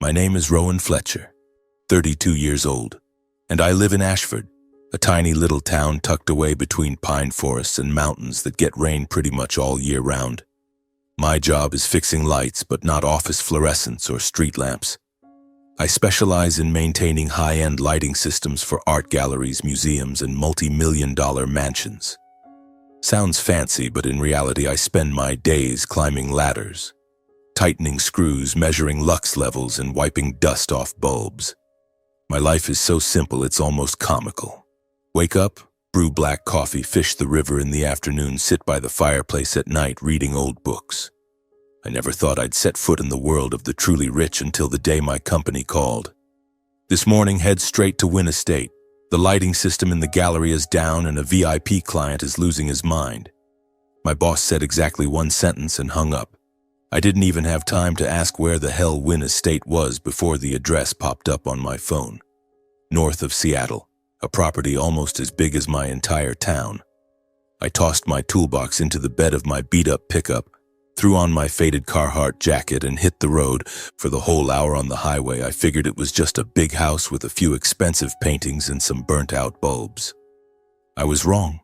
My name is Rowan Fletcher, 32 years old, and I live in Ashford, a tiny little town tucked away between pine forests and mountains that get rain pretty much all year round. My job is fixing lights, but not office fluorescents or street lamps. I specialize in maintaining high-end lighting systems for art galleries, museums, and multi-million-dollar mansions. Sounds fancy, but in reality I spend my days climbing ladders, tightening screws, measuring lux levels, and wiping dust off bulbs. My life is so simple it's almost comical. Wake up, brew black coffee, fish the river in the afternoon, sit by the fireplace at night reading old books. I never thought I'd set foot in the world of the truly rich until the day my company called. This morning, head straight to Wynn Estate. The lighting system in the gallery is down and a VIP client is losing his mind. My boss said exactly one sentence and hung up. I didn't even have time to ask where the hell Wynn Estate was before the address popped up on my phone. North of Seattle, a property almost as big as my entire town. I tossed my toolbox into the bed of my beat-up pickup, threw on my faded Carhartt jacket, and hit the road. For the whole hour on the highway, I figured it was just a big house with a few expensive paintings and some burnt-out bulbs. I was wrong.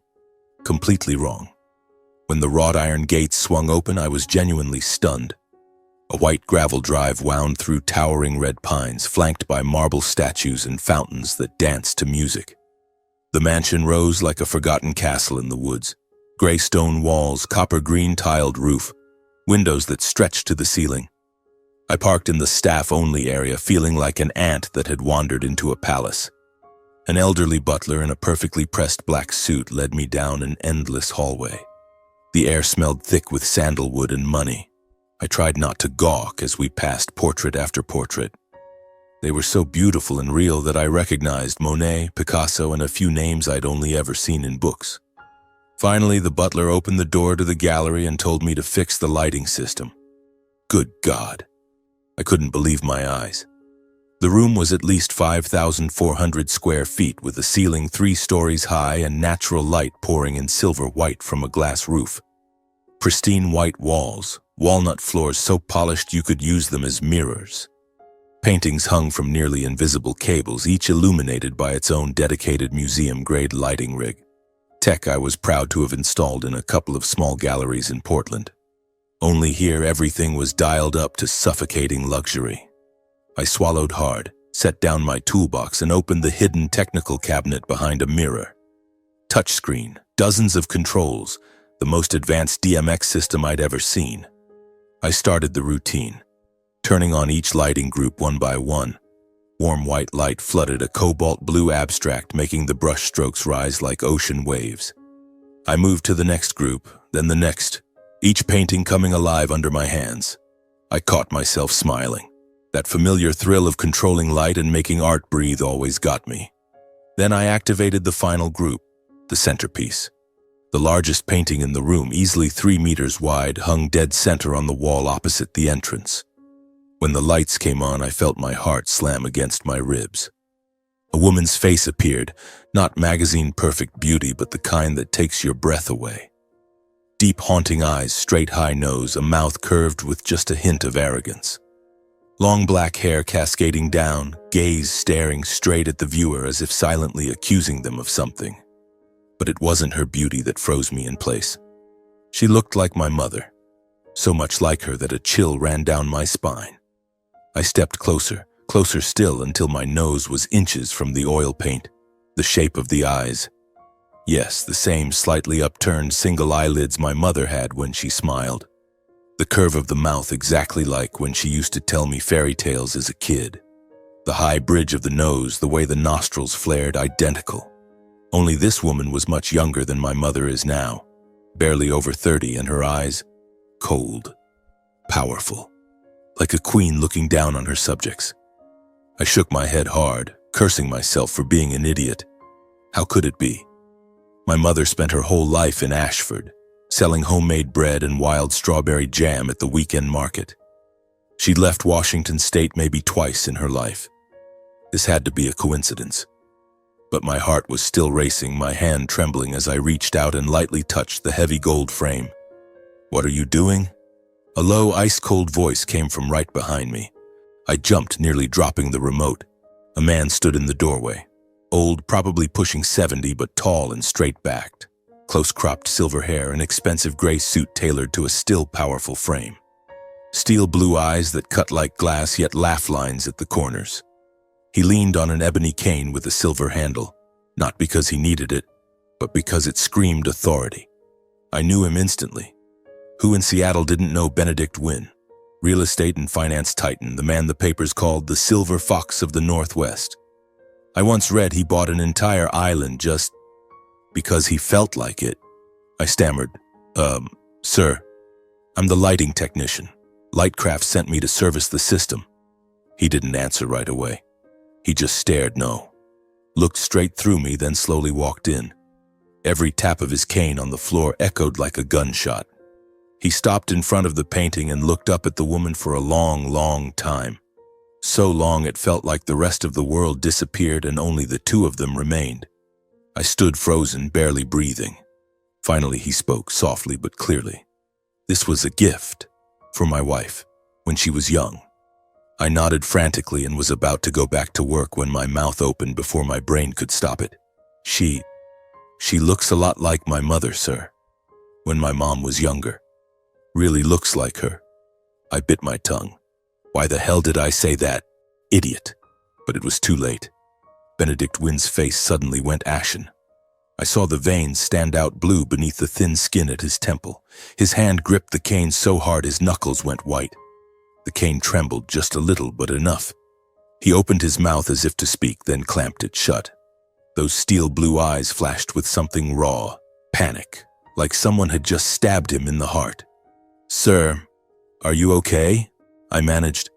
Completely wrong. When the wrought iron gates swung open, I was genuinely stunned. A white gravel drive wound through towering red pines, flanked by marble statues and fountains that danced to music. The mansion rose like a forgotten castle in the woods. Gray stone walls, copper-green tiled roof, windows that stretched to the ceiling. I parked in the staff-only area, feeling like an ant that had wandered into a palace. An elderly butler in a perfectly pressed black suit led me down an endless hallway. The air smelled thick with sandalwood and money. I tried not to gawk as we passed portrait after portrait. They were so beautiful and real that I recognized Monet, Picasso, and a few names I'd only ever seen in books. Finally, the butler opened the door to the gallery and told me to fix the lighting system. Good God! I couldn't believe my eyes. The room was at least 5,400 square feet, with a ceiling 3 stories high and natural light pouring in silver white from a glass roof. Pristine white walls, walnut floors so polished you could use them as mirrors. Paintings hung from nearly invisible cables, each illuminated by its own dedicated museum-grade lighting rig. Tech I was proud to have installed in a couple of small galleries in Portland. Only here everything was dialed up to suffocating luxury. I swallowed hard, set down my toolbox, and opened the hidden technical cabinet behind a mirror. Touchscreen, dozens of controls, the most advanced DMX system I'd ever seen. I started the routine, turning on each lighting group one by one. Warm white light flooded a cobalt blue abstract, making the brush strokes rise like ocean waves. I moved to the next group, then the next, each painting coming alive under my hands. I caught myself smiling. That familiar thrill of controlling light and making art breathe always got me. Then I activated the final group, the centerpiece. The largest painting in the room, easily 3 meters wide, hung dead center on the wall opposite the entrance. When the lights came on, I felt my heart slam against my ribs. A woman's face appeared, not magazine-perfect beauty, but the kind that takes your breath away. Deep, haunting eyes, straight, high nose, a mouth curved with just a hint of arrogance. Long black hair cascading down, gaze staring straight at the viewer as if silently accusing them of something. But it wasn't her beauty that froze me in place. She looked like my mother, so much like her that a chill ran down my spine. I stepped closer, closer still, until my nose was inches from the oil paint, the shape of the eyes. Yes, the same slightly upturned single eyelids my mother had when she smiled. The curve of the mouth exactly like when she used to tell me fairy tales as a kid. The high bridge of the nose, the way the nostrils flared, identical. Only this woman was much younger than my mother is now, barely over 30, and her eyes, cold, powerful. Like a queen looking down on her subjects. I shook my head hard, cursing myself for being an idiot. How could it be? My mother spent her whole life in Ashford, selling homemade bread and wild strawberry jam at the weekend market. She'd left Washington State maybe twice in her life. This had to be a coincidence. But my heart was still racing, my hand trembling as I reached out and lightly touched the heavy gold frame. "What are you doing?" A low, ice-cold voice came from right behind me. I jumped, nearly dropping the remote. A man stood in the doorway. Old, probably pushing 70, but tall and straight-backed. Close-cropped silver hair, an expensive gray suit tailored to a still powerful frame. Steel blue eyes that cut like glass, yet laugh lines at the corners. He leaned on an ebony cane with a silver handle, not because he needed it, but because it screamed authority. I knew him instantly. Who in Seattle didn't know Benedict Wynn? Real estate and finance titan, the man the papers called the Silver Fox of the Northwest. I once read he bought an entire island just because he felt like it. I stammered, Sir, I'm the lighting technician. Lightcraft sent me to service the system. He didn't answer right away. He just stared, looked straight through me, then slowly walked in. Every tap of his cane on the floor echoed like a gunshot. He stopped in front of the painting and looked up at the woman for a long, long time. So long it felt like the rest of the world disappeared and only the two of them remained. I stood frozen, barely breathing. Finally he spoke, softly but clearly. This was a gift for my wife when she was young. I nodded frantically and was about to go back to work when my mouth opened before my brain could stop it. She looks a lot like my mother, sir, when my mom was younger. Really looks like her. I bit my tongue. Why the hell did I say that? Idiot. But it was too late. Benedict Wynn's face suddenly went ashen. I saw the veins stand out blue beneath the thin skin at his temple. His hand gripped the cane so hard his knuckles went white. The cane trembled just a little, but enough. He opened his mouth as if to speak, then clamped it shut. Those steel blue eyes flashed with something raw, panic, like someone had just stabbed him in the heart. Sir, are you okay? I managed.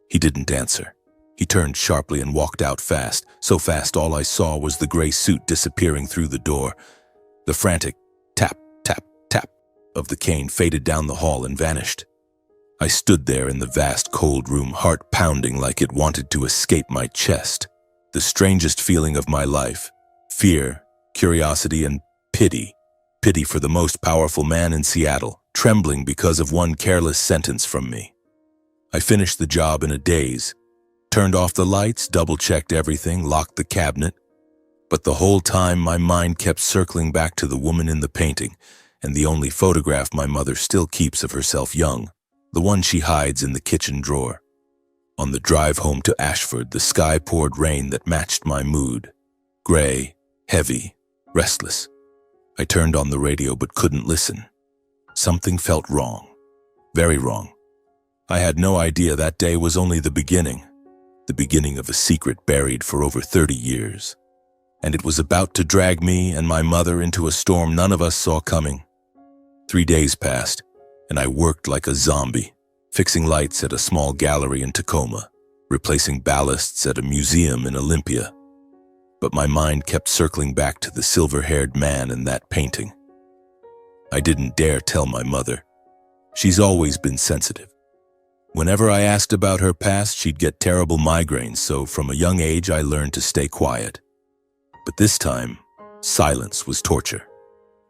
He didn't answer. He turned sharply and walked out fast, so fast all I saw was the gray suit disappearing through the door. The frantic tap, tap, tap of the cane faded down the hall and vanished. I stood there in the vast cold room, heart pounding like it wanted to escape my chest. The strangest feeling of my life. Fear, curiosity, and pity. Pity for the most powerful man in Seattle, trembling because of one careless sentence from me. I finished the job in a daze, turned off the lights, double-checked everything, locked the cabinet. But the whole time my mind kept circling back to the woman in the painting and the only photograph my mother still keeps of herself young, the one she hides in the kitchen drawer. On the drive home to Ashford, the sky poured rain that matched my mood. Gray, heavy, restless. I turned on the radio but couldn't listen. Something felt wrong. Very wrong. I had no idea that day was only the beginning of a secret buried for over 30 years. And it was about to drag me and my mother into a storm none of us saw coming. 3 days passed, and I worked like a zombie, fixing lights at a small gallery in Tacoma, replacing ballasts at a museum in Olympia. But my mind kept circling back to the silver-haired man in that painting. I didn't dare tell my mother. She's always been sensitive. Whenever I asked about her past, she'd get terrible migraines, so from a young age I learned to stay quiet. But this time, silence was torture.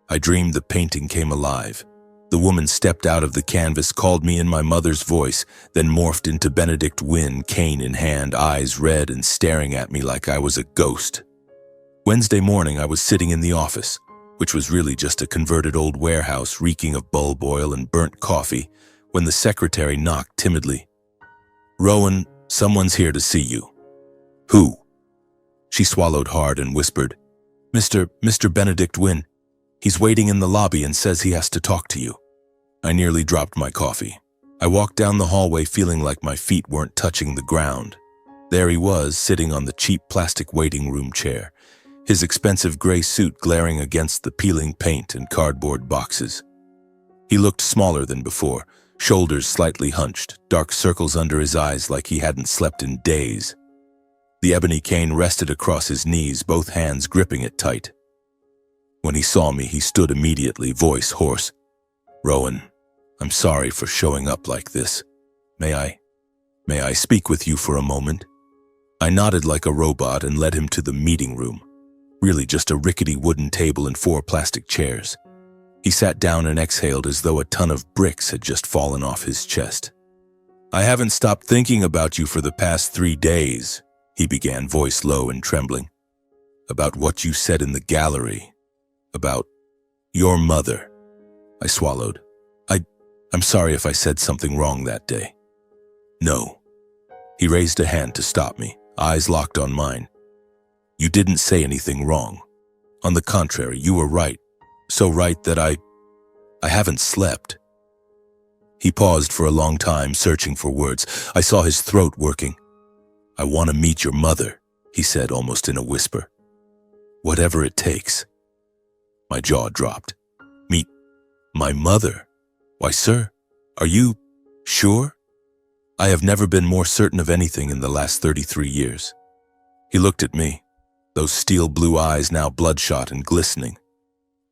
I dreamed the painting came alive. The woman stepped out of the canvas, called me in my mother's voice, then morphed into Benedict Wynn, cane in hand, eyes red and staring at me like I was a ghost. Wednesday morning I was sitting in the office, which was really just a converted old warehouse reeking of bulb oil and burnt coffee, when the secretary knocked timidly. "Rowan, someone's here to see you." "Who?" She swallowed hard and whispered, Mr. Benedict Wynn. He's waiting in the lobby and says he has to talk to you." I nearly dropped my coffee. I walked down the hallway feeling like my feet weren't touching the ground. There he was, sitting on the cheap plastic waiting room chair, his expensive gray suit glaring against the peeling paint and cardboard boxes. He looked smaller than before, shoulders slightly hunched, dark circles under his eyes like he hadn't slept in days. The ebony cane rested across his knees, both hands gripping it tight. When he saw me, he stood immediately, voice hoarse. "Rowan, I'm sorry for showing up like this. May I speak with you for a moment?" I nodded like a robot and led him to the meeting room. Really just a rickety wooden table and 4 plastic chairs. He sat down and exhaled as though a ton of bricks had just fallen off his chest. I haven't stopped thinking about you for the past 3 days, he began, voice low and trembling. About what you said in the gallery. About your mother. I swallowed. I'm sorry if I said something wrong that day. No. He raised a hand to stop me, eyes locked on mine. You didn't say anything wrong. On the contrary, you were right. So right that I haven't slept. He paused for a long time, searching for words. I saw his throat working. I want to meet your mother, he said almost in a whisper. Whatever it takes. My jaw dropped. Meet my mother? Why, sir, are you sure? I have never been more certain of anything in the last 33 years. He looked at me, those steel blue eyes now bloodshot and glistening.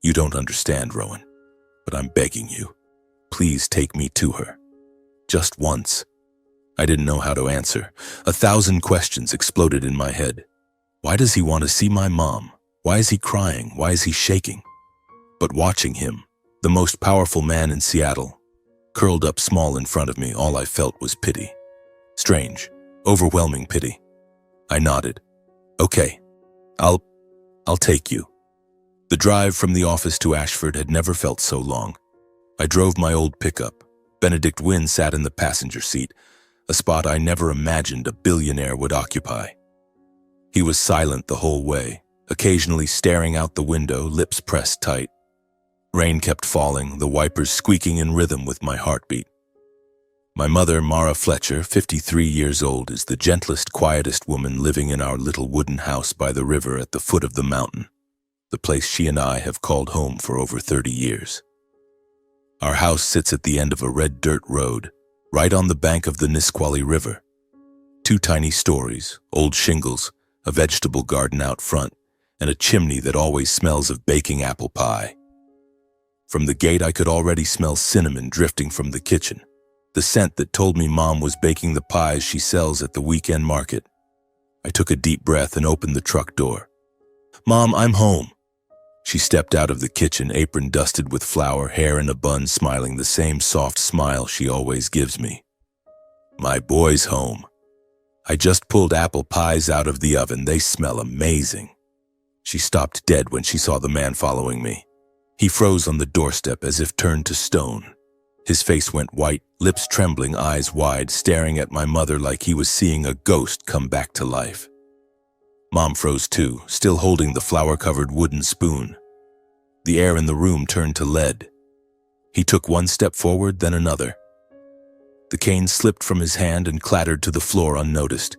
You don't understand, Rowan, but I'm begging you. Please take me to her. Just once. I didn't know how to answer. 1,000 questions exploded in my head. Why does he want to see my mom? Why is he crying? Why is he shaking? But watching him, the most powerful man in Seattle, curled up small in front of me, all I felt was pity. Strange, overwhelming pity. I nodded. Okay, I'll take you. The drive from the office to Ashford had never felt so long. I drove my old pickup. Benedict Wynne sat in the passenger seat, a spot I never imagined a billionaire would occupy. He was silent the whole way, occasionally staring out the window, lips pressed tight. Rain kept falling, the wipers squeaking in rhythm with my heartbeat. My mother, Mara Fletcher, 53 years old, is the gentlest, quietest woman living in our little wooden house by the river at the foot of the mountain, the place she and I have called home for over 30 years. Our house sits at the end of a red dirt road, right on the bank of the Nisqually River. 2 tiny stories, old shingles, a vegetable garden out front, and a chimney that always smells of baking apple pie. From the gate I could already smell cinnamon drifting from the kitchen, the scent that told me Mom was baking the pies she sells at the weekend market. I took a deep breath and opened the truck door. Mom, I'm home. She stepped out of the kitchen, apron dusted with flour, hair in a bun, smiling the same soft smile she always gives me. My boy's home. I just pulled apple pies out of the oven. They smell amazing. She stopped dead when she saw the man following me. He froze on the doorstep as if turned to stone. His face went white, lips trembling, eyes wide, staring at my mother like he was seeing a ghost come back to life. Mom froze too, still holding the flour-covered wooden spoon. The air in the room turned to lead. He took one step forward, then another. The cane slipped from his hand and clattered to the floor unnoticed.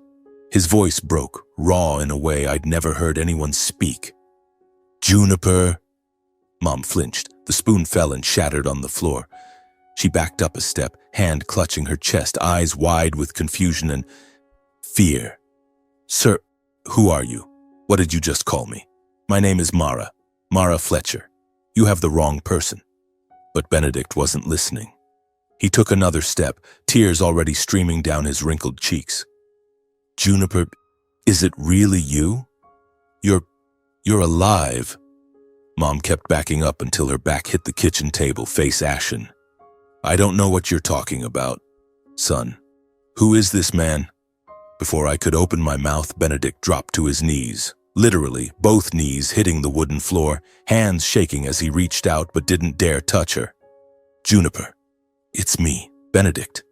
His voice broke, raw in a way I'd never heard anyone speak. Juniper. Mom flinched. The spoon fell and shattered on the floor. She backed up a step, hand clutching her chest, eyes wide with confusion and fear. Sir, who are you? What did you just call me? My name is Mara Fletcher. You have the wrong person. But Benedict wasn't listening. He took another step, tears already streaming down his wrinkled cheeks. Juniper, is it really you? You're alive. Mom kept backing up until her back hit the kitchen table, face ashen. I don't know what you're talking about, son. Who is this man? Before I could open my mouth, Benedict dropped to his knees, literally both knees hitting the wooden floor, hands shaking as he reached out but didn't dare touch her. Juniper, it's me, Benedict.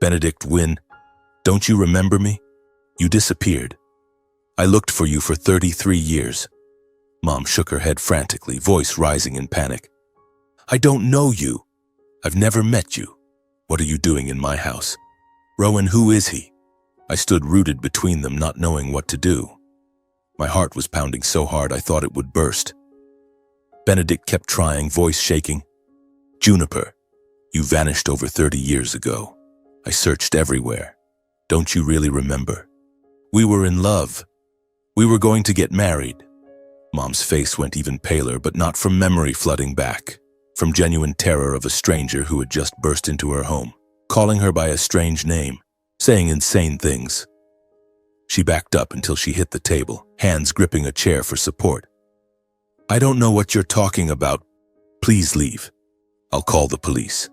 Benedict Wynne. Don't you remember me? You disappeared. I looked for you for 33 years. Mom shook her head frantically, voice rising in panic. I don't know you. I've never met you. What are you doing in my house? Rowan, who is he? I stood rooted between them, not knowing what to do. My heart was pounding so hard I thought it would burst. Benedict kept trying, voice shaking. Juniper, you vanished over 30 years ago. I searched everywhere. Don't you really remember? We were in love. We were going to get married. Mom's face went even paler, but not from memory flooding back, from genuine terror of a stranger who had just burst into her home, calling her by a strange name, saying insane things. She backed up until she hit the table, hands gripping a chair for support. I don't know what you're talking about. Please leave. I'll call the police.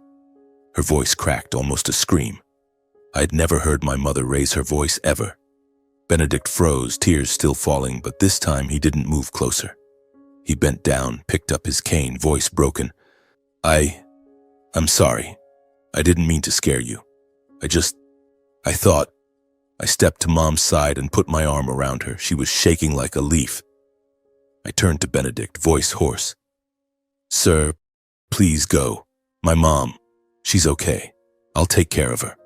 Her voice cracked, almost a scream. I had never heard my mother raise her voice ever. Benedict froze, tears still falling, but this time he didn't move closer. He bent down, picked up his cane, voice broken. I'm sorry. I didn't mean to scare you. I thought. I stepped to Mom's side and put my arm around her. She was shaking like a leaf. I turned to Benedict, voice hoarse. Sir, please go. My mom, she's okay. I'll take care of her.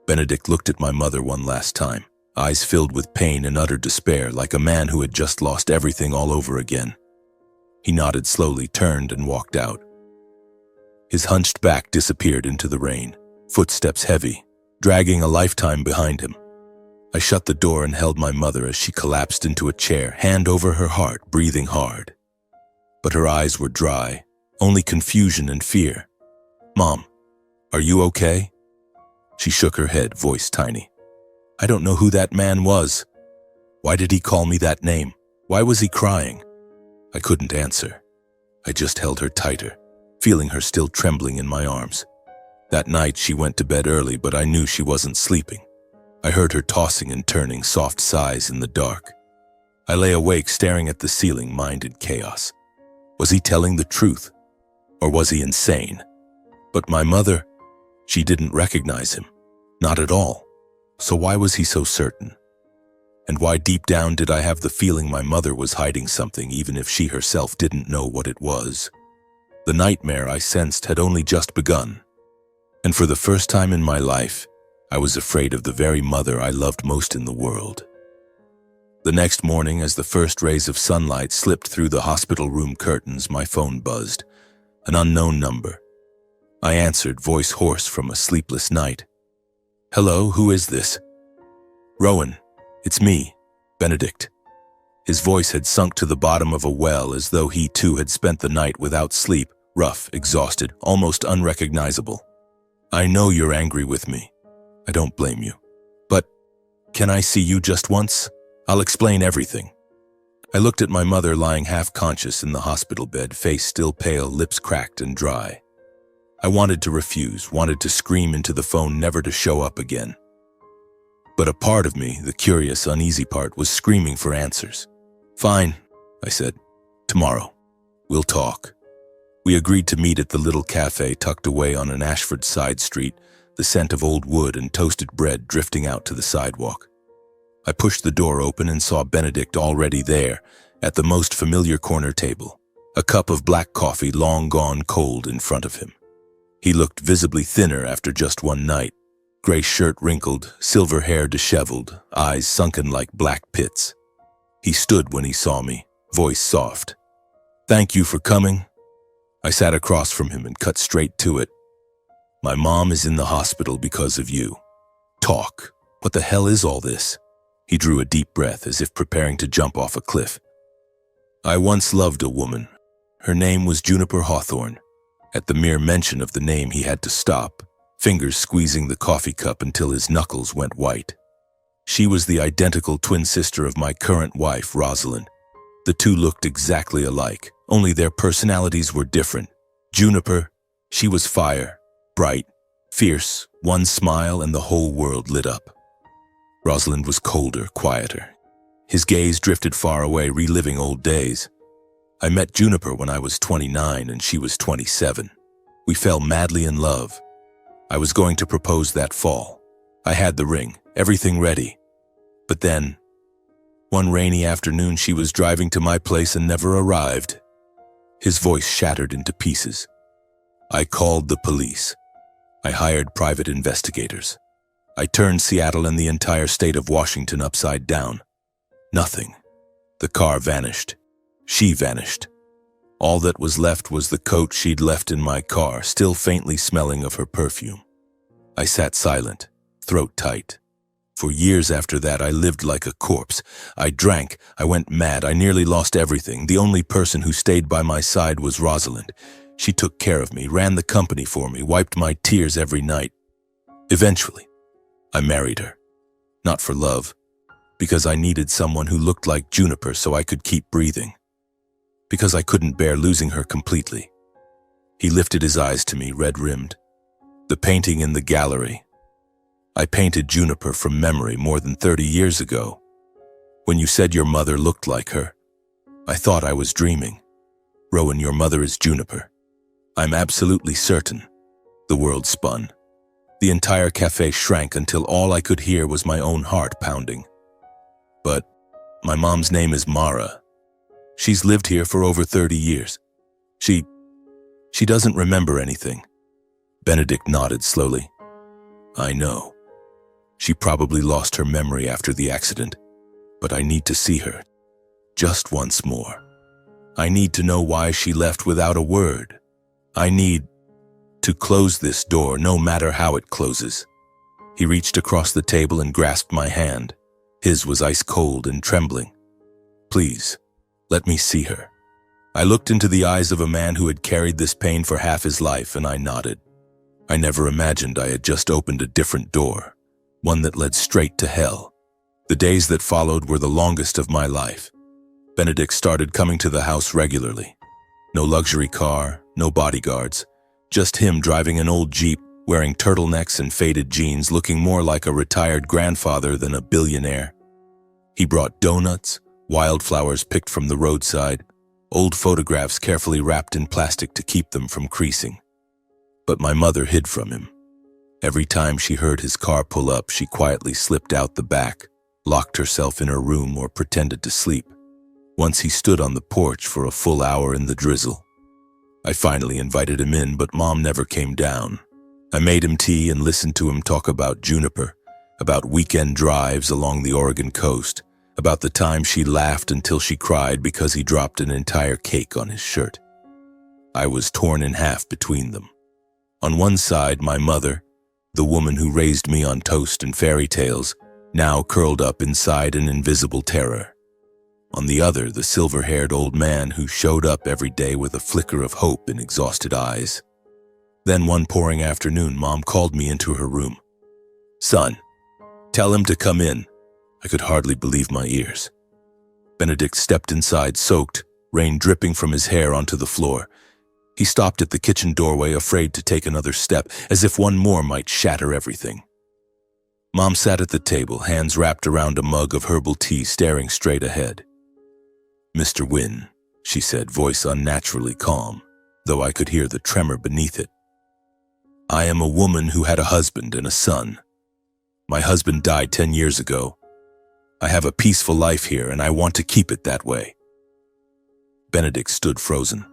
Benedict looked at my mother one last time, eyes filled with pain and utter despair, like a man who had just lost everything all over again. He nodded slowly, turned, and walked out. His hunched back disappeared into the rain, footsteps heavy, dragging a lifetime behind him. I shut the door and held my mother as she collapsed into a chair, hand over her heart, breathing hard. But her eyes were dry, only confusion and fear. Mom, are you okay? She shook her head, voice tiny. I don't know who that man was. Why did he call me that name? Why was he crying? I couldn't answer. I just held her tighter, feeling her still trembling in my arms. That night she went to bed early, but I knew she wasn't sleeping. I heard her tossing and turning, soft sighs in the dark. I lay awake, staring at the ceiling, mind in chaos. Was he telling the truth? Or was he insane? But my mother, she didn't recognize him. Not at all. So why was he so certain? And why deep down did I have the feeling my mother was hiding something, even if she herself didn't know what it was? The nightmare I sensed had only just begun. And for the first time in my life, I was afraid of the very mother I loved most in the world. The next morning, as the first rays of sunlight slipped through the hospital room curtains, my phone buzzed. An unknown number. I answered, voice hoarse from a sleepless night. Hello, who is this? Rowan, it's me, Benedict. His voice had sunk to the bottom of a well, as though he too had spent the night without sleep, rough, exhausted, almost unrecognizable. I know you're angry with me. I don't blame you. But can I see you just once? I'll explain everything. I looked at my mother lying half-conscious in the hospital bed, face still pale, lips cracked and dry. I wanted to refuse, wanted to scream into the phone, never to show up again. But a part of me, the curious, uneasy part, was screaming for answers. Fine, I said. Tomorrow. We'll talk. We agreed to meet at the little cafe tucked away on an Ashford side street, the scent of old wood and toasted bread drifting out to the sidewalk. I pushed the door open and saw Benedict already there, at the most familiar corner table, a cup of black coffee long gone cold in front of him. He looked visibly thinner after just one night, gray shirt wrinkled, silver hair disheveled, eyes sunken like black pits. He stood when he saw me, voice soft. Thank you for coming. I sat across from him and cut straight to it. My mom is in the hospital because of you. Talk. What the hell is all this? He drew a deep breath as if preparing to jump off a cliff. I once loved a woman. Her name was Juniper Hawthorne. At the mere mention of the name, he had to stop, fingers squeezing the coffee cup until his knuckles went white. She was the identical twin sister of my current wife, Rosalind. The two looked exactly alike, only their personalities were different. Juniper, she was fire, bright, fierce, one smile and the whole world lit up. Rosalind was colder, quieter. His gaze drifted far away, reliving old days. I met Juniper when I was 29 and she was 27. We fell madly in love. I was going to propose that fall. I had the ring, everything ready. But then, one rainy afternoon, she was driving to my place and never arrived. His voice shattered into pieces. I called the police. I hired private investigators. I turned Seattle and the entire state of Washington upside down. Nothing. The car vanished. She vanished. All that was left was the coat she'd left in my car, still faintly smelling of her perfume. I sat silent, throat tight. For years after that, I lived like a corpse. I drank, I went mad, I nearly lost everything. The only person who stayed by my side was Rosalind. She took care of me, ran the company for me, wiped my tears every night. Eventually, I married her. Not for love, because I needed someone who looked like Juniper so I could keep breathing. Because I couldn't bear losing her completely. He lifted his eyes to me, red-rimmed. The painting in the gallery. I painted Juniper from memory more than 30 years ago. When you said your mother looked like her, I thought I was dreaming. Rowan, your mother is Juniper. I'm absolutely certain. The world spun. The entire cafe shrank until all I could hear was my own heart pounding. But my mom's name is Mara. She's lived here for over 30 years. She doesn't remember anything. Benedict nodded slowly. I know. She probably lost her memory after the accident, but I need to see her. Just once more. I need to know why she left without a word. I need to close this door, no matter how it closes. He reached across the table and grasped my hand. His was ice cold and trembling. Please, let me see her. I looked into the eyes of a man who had carried this pain for half his life, and I nodded. I never imagined I had just opened a different door, one that led straight to hell. The days that followed were the longest of my life. Benedict started coming to the house regularly. No luxury car, no bodyguards. Just him driving an old Jeep, wearing turtlenecks and faded jeans, looking more like a retired grandfather than a billionaire. He brought donuts, wildflowers picked from the roadside, old photographs carefully wrapped in plastic to keep them from creasing. But my mother hid from him. Every time she heard his car pull up, she quietly slipped out the back, locked herself in her room, or pretended to sleep. Once he stood on the porch for a full hour in the drizzle. I finally invited him in, but Mom never came down. I made him tea and listened to him talk about Juniper, about weekend drives along the Oregon coast, about the time she laughed until she cried because he dropped an entire cake on his shirt. I was torn in half between them. On one side, my mother, the woman who raised me on toast and fairy tales, now curled up inside an invisible terror. On the other, the silver-haired old man who showed up every day with a flicker of hope in exhausted eyes. Then one pouring afternoon, Mom called me into her room. Son, tell him to come in. I could hardly believe my ears. Benedict stepped inside, soaked, rain dripping from his hair onto the floor. He stopped at the kitchen doorway, afraid to take another step, as if one more might shatter everything. Mom sat at the table, hands wrapped around a mug of herbal tea, staring straight ahead. Mr. Wynne, she said, voice unnaturally calm, though I could hear the tremor beneath it. I am a woman who had a husband and a son. My husband died 10 years ago. I have a peaceful life here, and I want to keep it that way. Benedict stood frozen.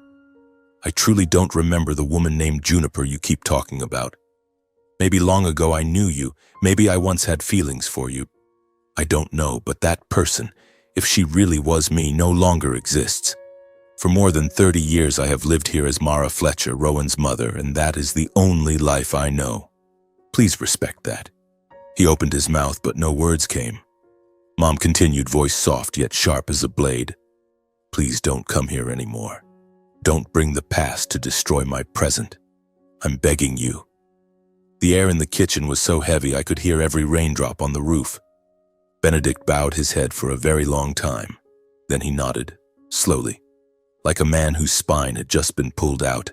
I truly don't remember the woman named Juniper you keep talking about. Maybe long ago I knew you. Maybe I once had feelings for you. I don't know, but that person, if she really was me, no longer exists. For more than 30 years I have lived here as Mara Fletcher, Rowan's mother, and that is the only life I know. Please respect that. He opened his mouth, but no words came. Mom continued, voice soft yet sharp as a blade. Please don't come here anymore. Don't bring the past to destroy my present. I'm begging you. The air in the kitchen was so heavy I could hear every raindrop on the roof. Benedict bowed his head for a very long time. Then he nodded, slowly, like a man whose spine had just been pulled out.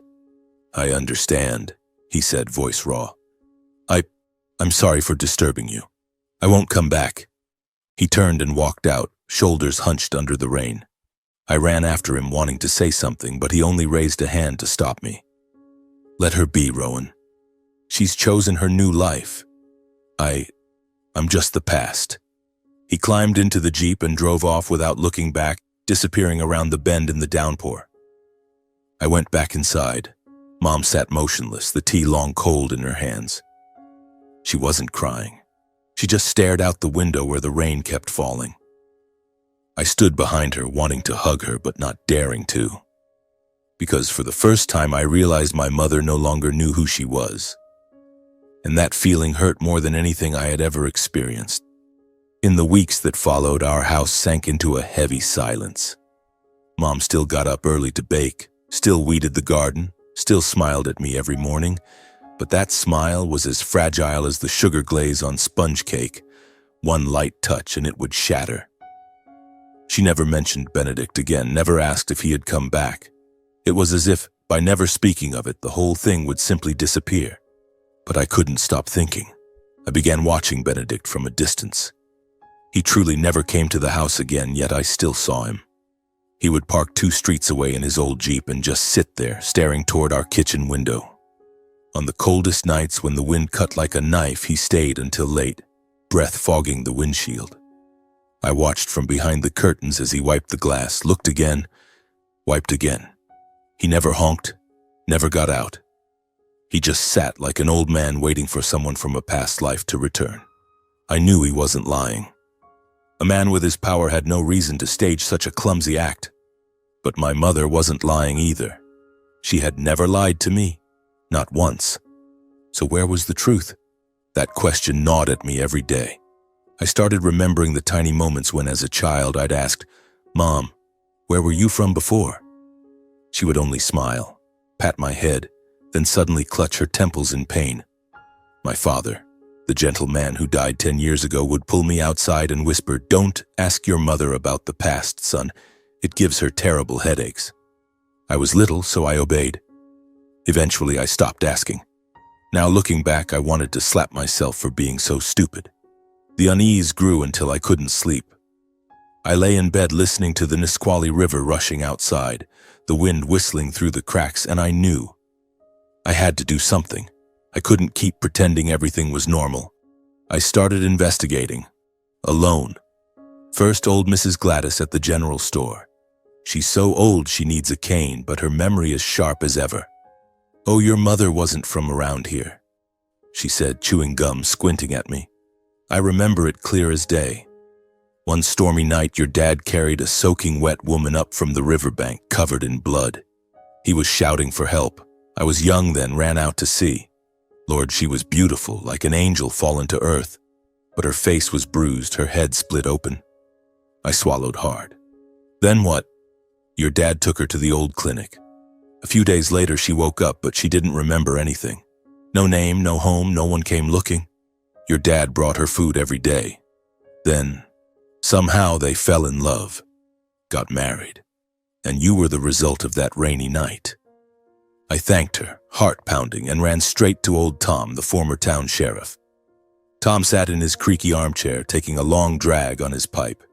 I understand, he said, voice raw. I'm sorry for disturbing you. I won't come back. He turned and walked out, shoulders hunched under the rain. I ran after him, wanting to say something, but he only raised a hand to stop me. Let her be, Rowan. She's chosen her new life. I'm just the past. He climbed into the Jeep and drove off without looking back, disappearing around the bend in the downpour. I went back inside. Mom sat motionless, the tea long cold in her hands. She wasn't crying. She just stared out the window where the rain kept falling. I stood behind her, wanting to hug her, but not daring to. Because for the first time I realized my mother no longer knew who she was. And that feeling hurt more than anything I had ever experienced. In the weeks that followed, our house sank into a heavy silence. Mom still got up early to bake, still weeded the garden, still smiled at me every morning, but that smile was as fragile as the sugar glaze on sponge cake. One light touch and it would shatter. She never mentioned Benedict again, never asked if he had come back. It was as if, by never speaking of it, the whole thing would simply disappear. But I couldn't stop thinking. I began watching Benedict from a distance. He truly never came to the house again, yet I still saw him. He would park 2 streets away in his old Jeep and just sit there, staring toward our kitchen window. On the coldest nights when the wind cut like a knife, he stayed until late, breath fogging the windshield. I watched from behind the curtains as he wiped the glass, looked again, wiped again. He never honked, never got out. He just sat like an old man waiting for someone from a past life to return. I knew he wasn't lying. A man with his power had no reason to stage such a clumsy act. But my mother wasn't lying either. She had never lied to me, not once. So where was the truth? That question gnawed at me every day. I started remembering the tiny moments when, as a child, I'd asked, "Mom, where were you from before?" She would only smile, pat my head, then suddenly clutch her temples in pain. My father, the gentle man who died 10 years ago, would pull me outside and whisper, "Don't ask your mother about the past, son. It gives her terrible headaches." I was little, so I obeyed. Eventually, I stopped asking. Now, looking back, I wanted to slap myself for being so stupid. The unease grew until I couldn't sleep. I lay in bed listening to the Nisqually River rushing outside, the wind whistling through the cracks, and I knew I had to do something. I couldn't keep pretending everything was normal. I started investigating, alone. First, old Mrs. Gladys at the general store. She's so old she needs a cane, but her memory is sharp as ever. "Oh, your mother wasn't from around here," she said, chewing gum, squinting at me. I remember it clear as day. One stormy night, your dad carried a soaking wet woman up from the riverbank, covered in blood. He was shouting for help. I was young then, ran out to see. Lord, she was beautiful, like an angel fallen to earth. But her face was bruised, her head split open. I swallowed hard. Then what? Your dad took her to the old clinic. A few days later, she woke up, but she didn't remember anything. No name, no home, no one came looking. Your dad brought her food every day. Then, somehow they fell in love, got married, and you were the result of that rainy night. I thanked her, heart pounding, and ran straight to old Tom, the former town sheriff. Tom sat in his creaky armchair, taking a long drag on his pipe.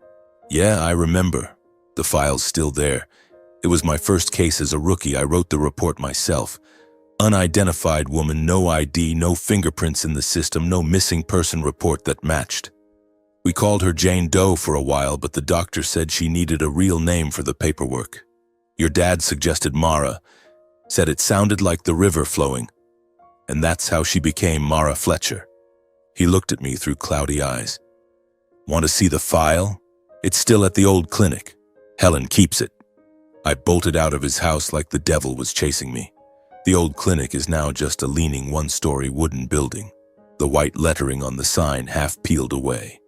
"Yeah, I remember. The file's still there. It was my first case as a rookie. I wrote the report myself. Unidentified woman, no ID, no fingerprints in the system, no missing person report that matched. We called her Jane Doe for a while, but the doctor said she needed a real name for the paperwork. Your dad suggested Mara, said it sounded like the river flowing, and that's how she became Mara Fletcher." He looked at me through cloudy eyes. "Want to see the file? It's still at the old clinic. Helen keeps it." I bolted out of his house like the devil was chasing me. The old clinic is now just a leaning 1-story wooden building, the white lettering on the sign half peeled away.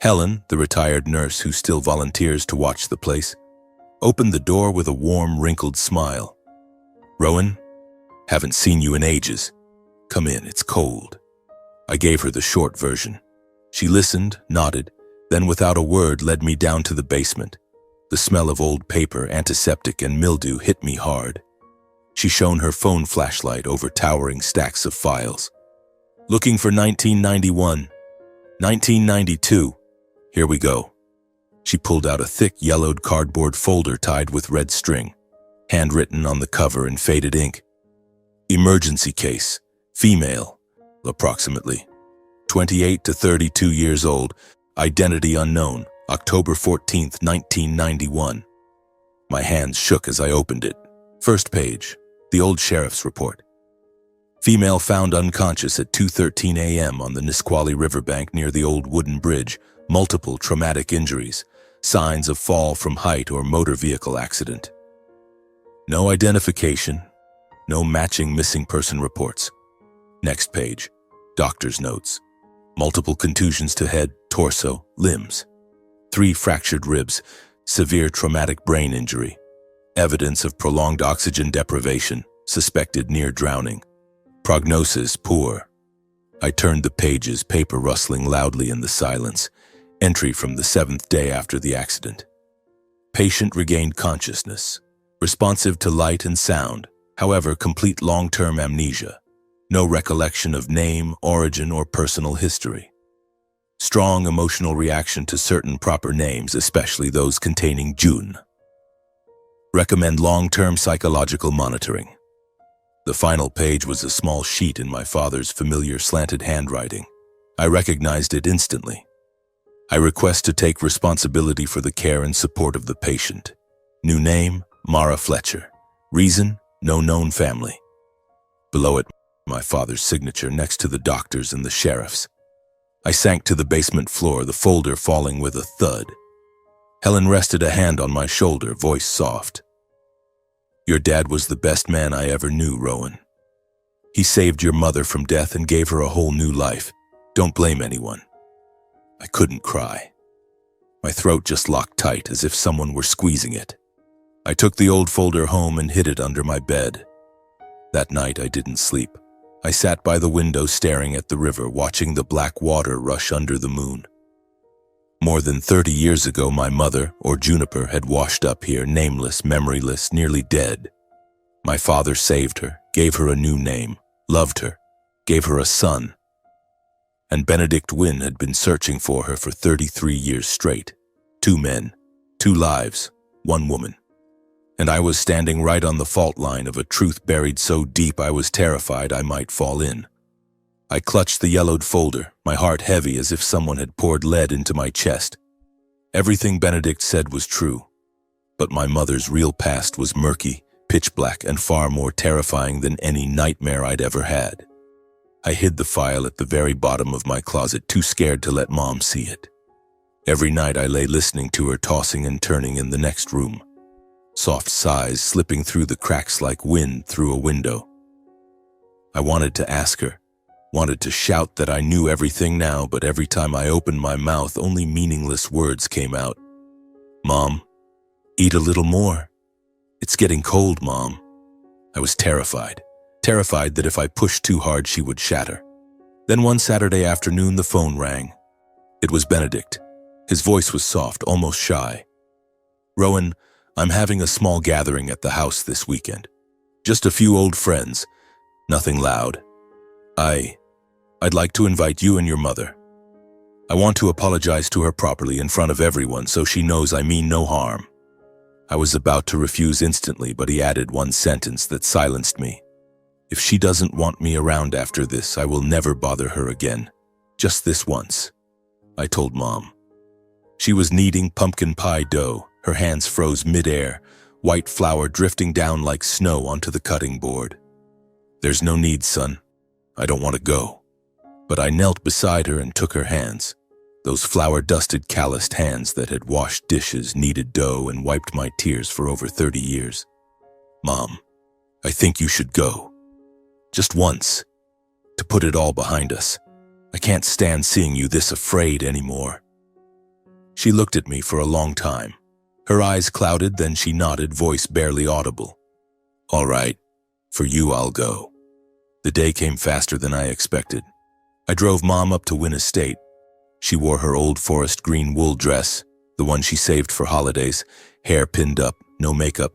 Helen, the retired nurse who still volunteers to watch the place, opened the door with a warm, wrinkled smile. "Rowan, haven't seen you in ages. Come in, it's cold." I gave her the short version. She listened, nodded, then without a word led me down to the basement. The smell of old paper, antiseptic, and mildew hit me hard. She shone her phone flashlight over towering stacks of files. "Looking for 1991, 1992. Here we go." She pulled out a thick, yellowed cardboard folder tied with red string, handwritten on the cover in faded ink. "Emergency case, female, approximately 28 to 32 years old, identity unknown, October 14th, 1991. My hands shook as I opened it. First page, the old sheriff's report. Female found unconscious at 2:13 a.m. on the Nisqually Riverbank near the old wooden bridge, multiple traumatic injuries, signs of fall from height or motor vehicle accident. No identification, no matching missing person reports. Next page, doctor's notes. Multiple contusions to head, torso, limbs. 3 fractured ribs, severe traumatic brain injury. Evidence of prolonged oxygen deprivation, suspected near drowning. Prognosis poor. I turned the pages, paper rustling loudly in the silence. Entry from the 7th day after the accident. Patient regained consciousness, responsive to light and sound, however, complete long-term amnesia. No recollection of name, origin, or personal history. Strong emotional reaction to certain proper names, especially those containing June. Recommend long-term psychological monitoring. The final page was a small sheet in my father's familiar slanted handwriting. I recognized it instantly. I request to take responsibility for the care and support of the patient. New name, Mara Fletcher. Reason, no known family. Below it, my father's signature next to the doctor's and the sheriff's. I sank to the basement floor, the folder falling with a thud. Helen rested a hand on my shoulder, voice soft. Your dad was the best man I ever knew, Rowan. He saved your mother from death and gave her a whole new life. Don't blame anyone. I couldn't cry. My throat just locked tight as if someone were squeezing it. I took the old folder home and hid it under my bed. That night I didn't sleep. I sat by the window staring at the river, watching the black water rush under the moon. More than 30 years ago, my mother, or Juniper, had washed up here, nameless, memoryless, nearly dead. My father saved her, gave her a new name, loved her, gave her a son. And Benedict Wynne had been searching for her for 33 years straight. 2 men, 2 lives, 1 woman. And I was standing right on the fault line of a truth buried so deep I was terrified I might fall in. I clutched the yellowed folder, my heart heavy as if someone had poured lead into my chest. Everything Benedict said was true, but my mother's real past was murky, pitch black, and far more terrifying than any nightmare I'd ever had. I hid the file at the very bottom of my closet, too scared to let Mom see it. Every night I lay listening to her tossing and turning in the next room. Soft sighs slipping through the cracks like wind through a window. I wanted to ask her, wanted to shout that I knew everything now, but every time I opened my mouth, only meaningless words came out. Mom, eat a little more. It's getting cold, Mom. I was terrified that if I pushed too hard, she would shatter. Then one Saturday afternoon, the phone rang. It was Benedict. His voice was soft, almost shy. Rowan, I'm having a small gathering at the house this weekend. Just a few old friends. Nothing loud. I'd like to invite you and your mother. I want to apologize to her properly in front of everyone so she knows I mean no harm. I was about to refuse instantly, but he added one sentence that silenced me. If she doesn't want me around after this, I will never bother her again. Just this once, I told Mom. She was kneading pumpkin pie dough. Her hands froze mid-air, white flour drifting down like snow onto the cutting board. There's no need, son. I don't want to go. But I knelt beside her and took her hands, those flour-dusted, calloused hands that had washed dishes, kneaded dough, and wiped my tears for over 30 years. Mom, I think you should go. Just once, to put it all behind us. I can't stand seeing you this afraid anymore. She looked at me for a long time. Her eyes clouded, then she nodded, voice barely audible. All right, for you I'll go. The day came faster than I expected. I drove Mom up to Wynne Estate. She wore her old forest green wool dress, the one she saved for holidays, hair pinned up, no makeup.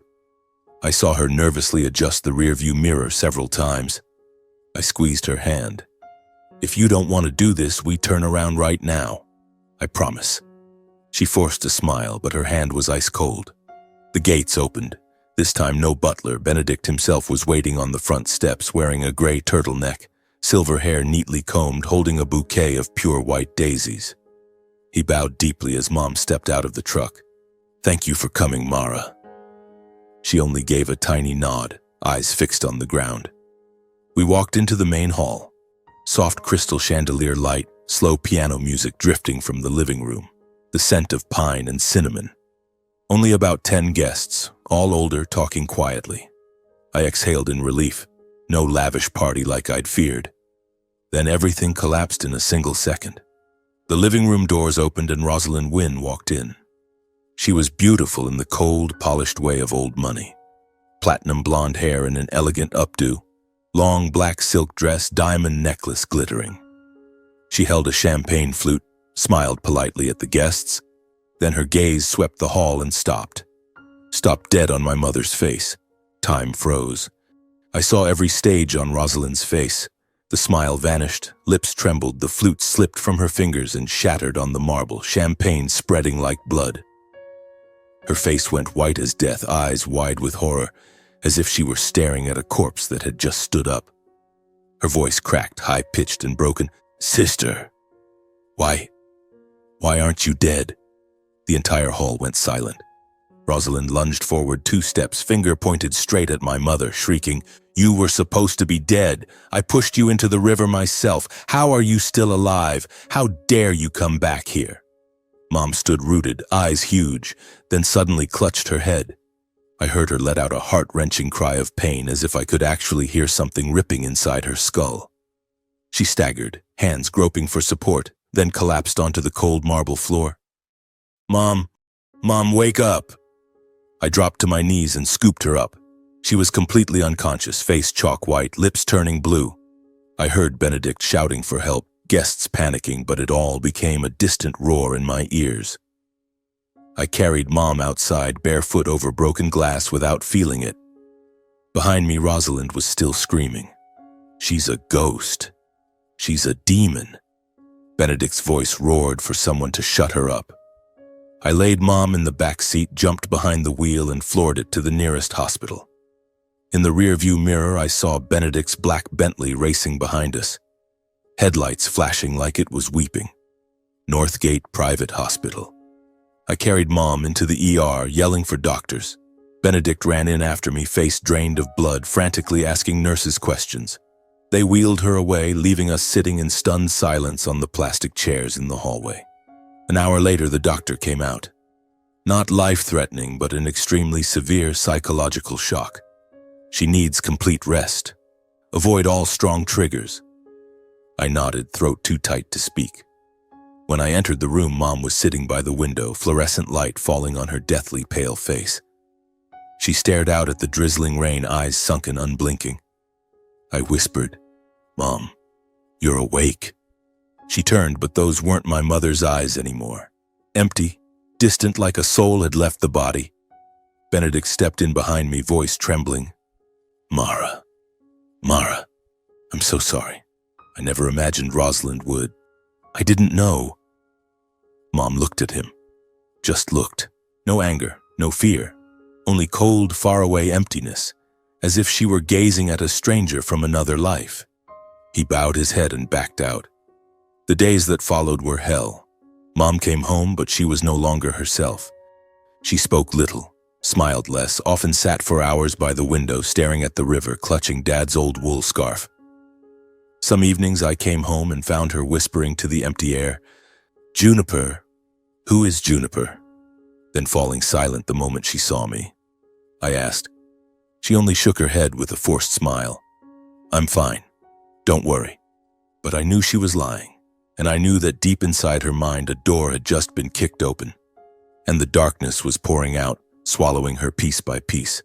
I saw her nervously adjust the rearview mirror several times. I squeezed her hand. If you don't want to do this, we turn around right now. I promise. She forced a smile, but her hand was ice cold. The gates opened. This time no butler. Benedict himself was waiting on the front steps, wearing a gray turtleneck, silver hair neatly combed, holding a bouquet of pure white daisies. He bowed deeply as Mom stepped out of the truck. Thank you for coming, Mara. She only gave a tiny nod, eyes fixed on the ground. We walked into the main hall. Soft crystal chandelier light, slow piano music drifting from the living room. The scent of pine and cinnamon. Only about 10 guests, all older, talking quietly. I exhaled in relief. No lavish party like I'd feared. Then everything collapsed in a single second. The living room doors opened and Rosalind Wynne walked in. She was beautiful in the cold, polished way of old money. Platinum blonde hair in an elegant updo, long black silk dress, diamond necklace glittering. She held a champagne flute, smiled politely at the guests, then her gaze swept the hall and stopped. Stopped dead on my mother's face. Time froze. I saw every stage on Rosalind's face, The smile vanished, lips trembled, the flute slipped from her fingers and shattered on the marble, champagne spreading like blood. Her face went white as death, eyes wide with horror, as if she were staring at a corpse that had just stood up. Her voice cracked, high-pitched and broken. "Sister, why aren't you dead?" The entire hall went silent. Rosalind lunged forward 2 steps, finger pointed straight at my mother, shrieking, "You were supposed to be dead. I pushed you into the river myself. How are you still alive? How dare you come back here?" Mom stood rooted, eyes huge, then suddenly clutched her head. I heard her let out a heart-wrenching cry of pain, as if I could actually hear something ripping inside her skull. She staggered, hands groping for support, then collapsed onto the cold marble floor. Mom, wake up!" I dropped to my knees and scooped her up. She was completely unconscious, face chalk white, lips turning blue. I heard Benedict shouting for help, guests panicking, but it all became a distant roar in my ears. I carried Mom outside, barefoot over broken glass without feeling it. Behind me, Rosalind was still screaming. "She's a ghost. She's a demon." Benedict's voice roared for someone to shut her up. I laid Mom in the back seat, jumped behind the wheel, and floored it to the nearest hospital. In the rearview mirror, I saw Benedict's black Bentley racing behind us, headlights flashing like it was weeping. Northgate Private Hospital. I carried Mom into the ER, yelling for doctors. Benedict ran in after me, face drained of blood, frantically asking nurses questions. They wheeled her away, leaving us sitting in stunned silence on the plastic chairs in the hallway. An hour later, the doctor came out. Not life-threatening, but an extremely severe psychological shock. She needs complete rest. Avoid all strong triggers. I nodded, throat too tight to speak. When I entered the room, Mom was sitting by the window, fluorescent light falling on her deathly pale face. She stared out at the drizzling rain, eyes sunken, unblinking. I whispered, "Mom, you're awake." She turned, but those weren't my mother's eyes anymore. Empty, distant, like a soul had left the body. Benedict stepped in behind me, voice trembling. Mara, I'm so sorry. I never imagined Rosalind would. I didn't know." Mom looked at him. Just looked. No anger, no fear. Only cold, faraway emptiness, as if she were gazing at a stranger from another life. He bowed his head and backed out. The days that followed were hell. Mom came home, but she was no longer herself. She spoke little, smiled less, often sat for hours by the window staring at the river, clutching Dad's old wool scarf. Some evenings I came home and found her whispering to the empty air, "Juniper, who is Juniper?" Then falling silent the moment she saw me. I asked. She only shook her head with a forced smile. "I'm fine. Don't worry." But I knew she was lying, and I knew that deep inside her mind a door had just been kicked open, and the darkness was pouring out, swallowing her piece by piece.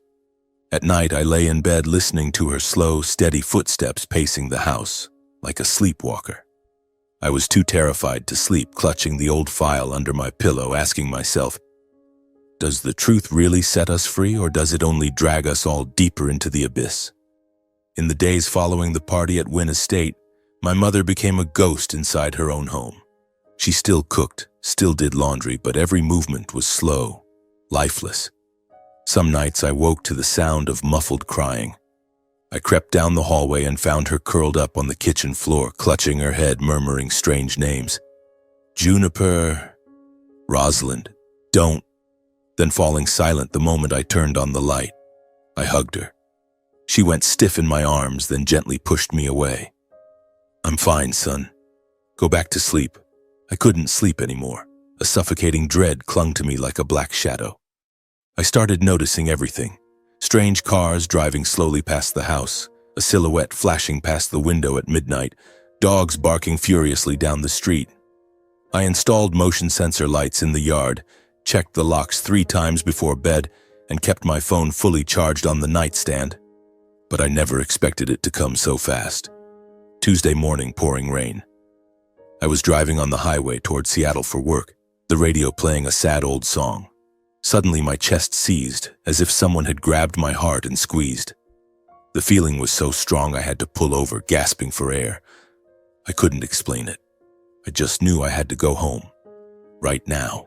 At night, I lay in bed listening to her slow, steady footsteps pacing the house, like a sleepwalker. I was too terrified to sleep, clutching the old file under my pillow, asking myself, does the truth really set us free, or does it only drag us all deeper into the abyss? In the days following the party at Wynn Estate, my mother became a ghost inside her own home. She still cooked, still did laundry, but every movement was slow, lifeless. Some nights I woke to the sound of muffled crying. I crept down the hallway and found her curled up on the kitchen floor, clutching her head, murmuring strange names. Juniper, Rosalind, don't. Then falling silent the moment I turned on the light. I hugged her. She went stiff in my arms, then gently pushed me away. I'm fine, son. Go back to sleep. I couldn't sleep anymore. A suffocating dread clung to me like a black shadow. I started noticing everything. Strange cars driving slowly past the house, a silhouette flashing past the window at midnight, dogs barking furiously down the street. I installed motion sensor lights in the yard, checked the locks 3 times before bed, and kept my phone fully charged on the nightstand. But I never expected it to come so fast. Tuesday morning, pouring rain. I was driving on the highway toward Seattle for work, the radio playing a sad old song. Suddenly my chest seized, as if someone had grabbed my heart and squeezed. The feeling was so strong I had to pull over, gasping for air. I couldn't explain it. I just knew I had to go home. Right now.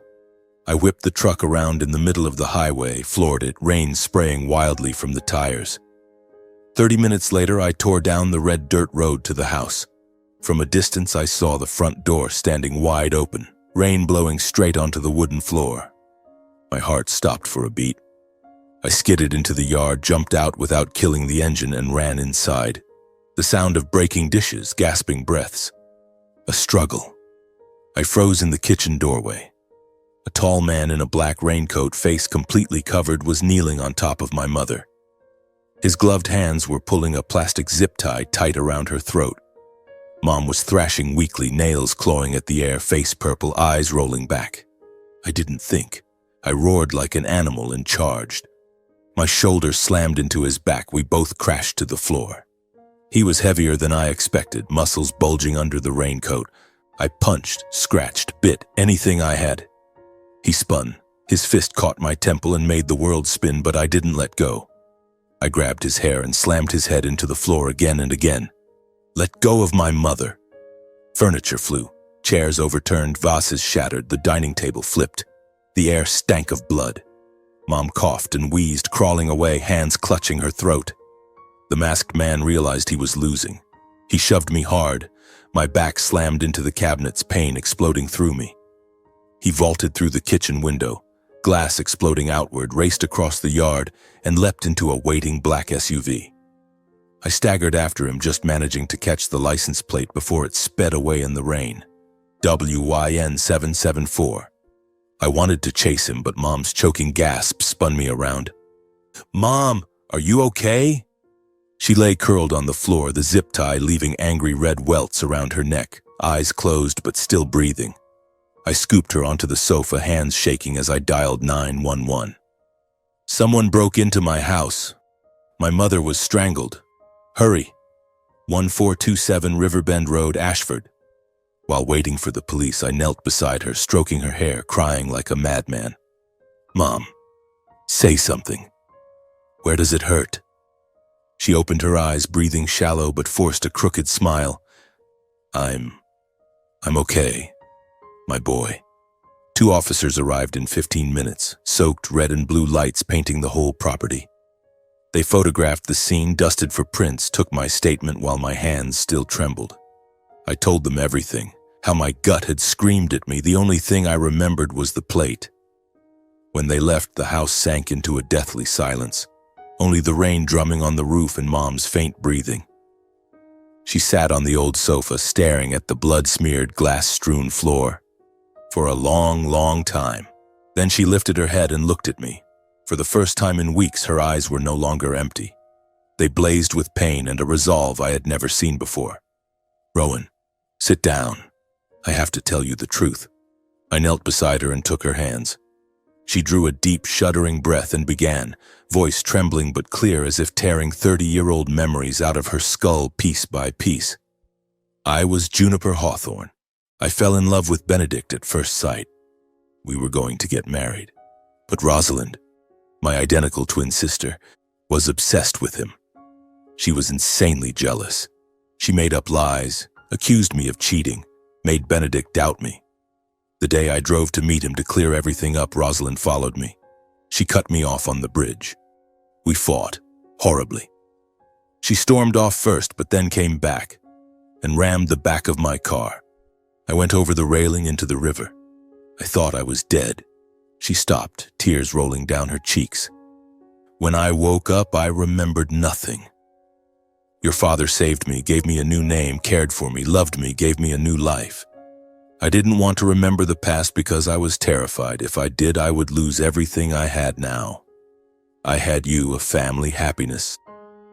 I whipped the truck around in the middle of the highway, floored it, rain spraying wildly from the tires. 30 minutes later, I tore down the red dirt road to the house. From a distance, I saw the front door standing wide open, rain blowing straight onto the wooden floor. My heart stopped for a beat. I skidded into the yard, jumped out without killing the engine, and ran inside. The sound of breaking dishes, gasping breaths. A struggle. I froze in the kitchen doorway. A tall man in a black raincoat, face completely covered, was kneeling on top of my mother. His gloved hands were pulling a plastic zip tie tight around her throat. Mom was thrashing weakly, nails clawing at the air, face purple, eyes rolling back. I didn't think. I roared like an animal and charged. My shoulder slammed into his back. We both crashed to the floor. He was heavier than I expected, muscles bulging under the raincoat. I punched, scratched, bit, anything I had. He spun. His fist caught my temple and made the world spin, but I didn't let go. I grabbed his hair and slammed his head into the floor again and again. Let go of my mother. Furniture flew. Chairs overturned, vases shattered, the dining table flipped. The air stank of blood. Mom coughed and wheezed, crawling away, hands clutching her throat. The masked man realized he was losing. He shoved me hard. My back slammed into the cabinets, pain exploding through me. He vaulted through the kitchen window, glass exploding outward, raced across the yard, and leapt into a waiting black SUV. I staggered after him, just managing to catch the license plate before it sped away in the rain. WYN 774. I wanted to chase him, but Mom's choking gasp spun me around. Mom, are you okay? She lay curled on the floor, the zip tie leaving angry red welts around her neck, eyes closed but still breathing. I scooped her onto the sofa, hands shaking as I dialed 911. Someone broke into my house. My mother was strangled. Hurry. 1427 Riverbend Road, Ashford. While waiting for the police, I knelt beside her, stroking her hair, crying like a madman. Mom, say something. Where does it hurt? She opened her eyes, breathing shallow but forced a crooked smile. I'm okay, my boy. 2 officers arrived in 15 minutes, soaked red and blue lights painting the whole property. They photographed the scene, dusted for prints, took my statement while my hands still trembled. I told them everything, how my gut had screamed at me. The only thing I remembered was the plate. When they left, the house sank into a deathly silence, only the rain drumming on the roof and Mom's faint breathing. She sat on the old sofa, staring at the blood-smeared, glass-strewn floor for a long, long time. Then she lifted her head and looked at me. For the first time in weeks, her eyes were no longer empty. They blazed with pain and a resolve I had never seen before. Rowan, sit down. I have to tell you the truth. I knelt beside her and took her hands. She drew a deep, shuddering breath and began, voice trembling but clear as if tearing 30-year-old memories out of her skull piece by piece. I was Juniper Hawthorne. I fell in love with Benedict at first sight. We were going to get married. But Rosalind, my identical twin sister, was obsessed with him. She was insanely jealous. She made up lies, accused me of cheating, made Benedict doubt me. The day I drove to meet him to clear everything up, Rosalind followed me. She cut me off on the bridge. We fought, horribly. She stormed off first, but then came back and rammed the back of my car. I went over the railing into the river. I thought I was dead. She stopped, tears rolling down her cheeks. When I woke up, I remembered nothing. Your father saved me, gave me a new name, cared for me, loved me, gave me a new life. I didn't want to remember the past because I was terrified. If I did, I would lose everything I had now. I had you, a family, happiness.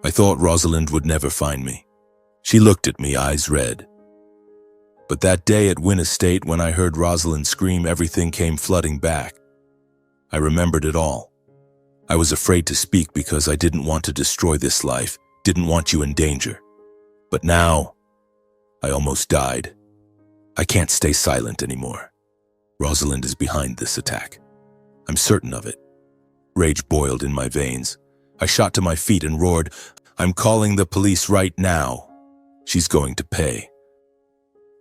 I thought Rosalind would never find me. She looked at me, eyes red. But that day at Wynn Estate, when I heard Rosalind scream, everything came flooding back. I remembered it all. I was afraid to speak because I didn't want to destroy this life, didn't want you in danger. But now, I almost died. I can't stay silent anymore. Rosalind is behind this attack. I'm certain of it. Rage boiled in my veins. I shot to my feet and roared, I'm calling the police right now. She's going to pay.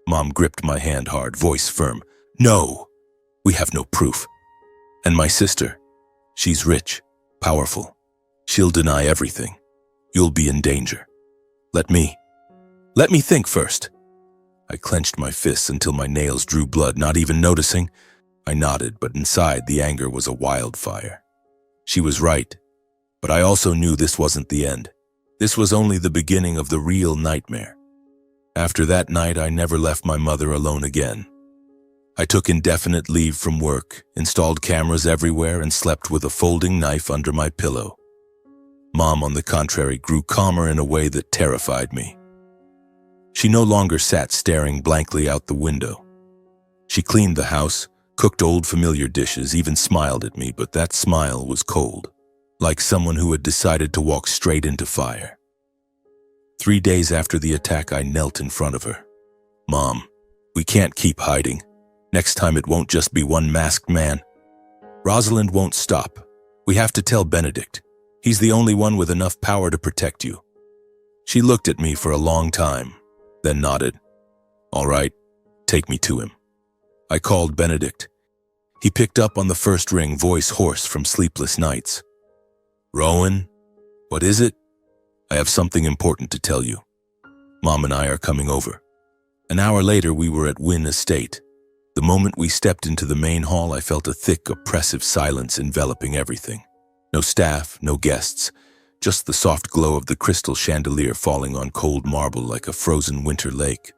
Mom gripped my hand hard, voice firm. No, we have no proof. And my sister, she's rich, powerful. She'll deny everything. You'll be in danger. Let me think first. I clenched my fists until my nails drew blood, not even noticing. I nodded, but inside the anger was a wildfire. She was right, but I also knew this wasn't the end. This was only the beginning of the real nightmare. After that night, I never left my mother alone again. I took indefinite leave from work, installed cameras everywhere, and slept with a folding knife under my pillow. Mom, on the contrary, grew calmer in a way that terrified me. She no longer sat staring blankly out the window. She cleaned the house, cooked old familiar dishes, even smiled at me, but that smile was cold, like someone who had decided to walk straight into fire. 3 days after the attack, I knelt in front of her. Mom, we can't keep hiding. Next time it won't just be one masked man. Rosalind won't stop. We have to tell Benedict. He's the only one with enough power to protect you. She looked at me for a long time, then nodded. All right, take me to him. I called Benedict. He picked up on the first ring, voice hoarse from sleepless nights. Rowan, what is it? I have something important to tell you. Mom and I are coming over. An hour later, we were at Wynn Estate. The moment we stepped into the main hall, I felt a thick, oppressive silence enveloping everything. No staff, no guests, just the soft glow of the crystal chandelier falling on cold marble like a frozen winter lake.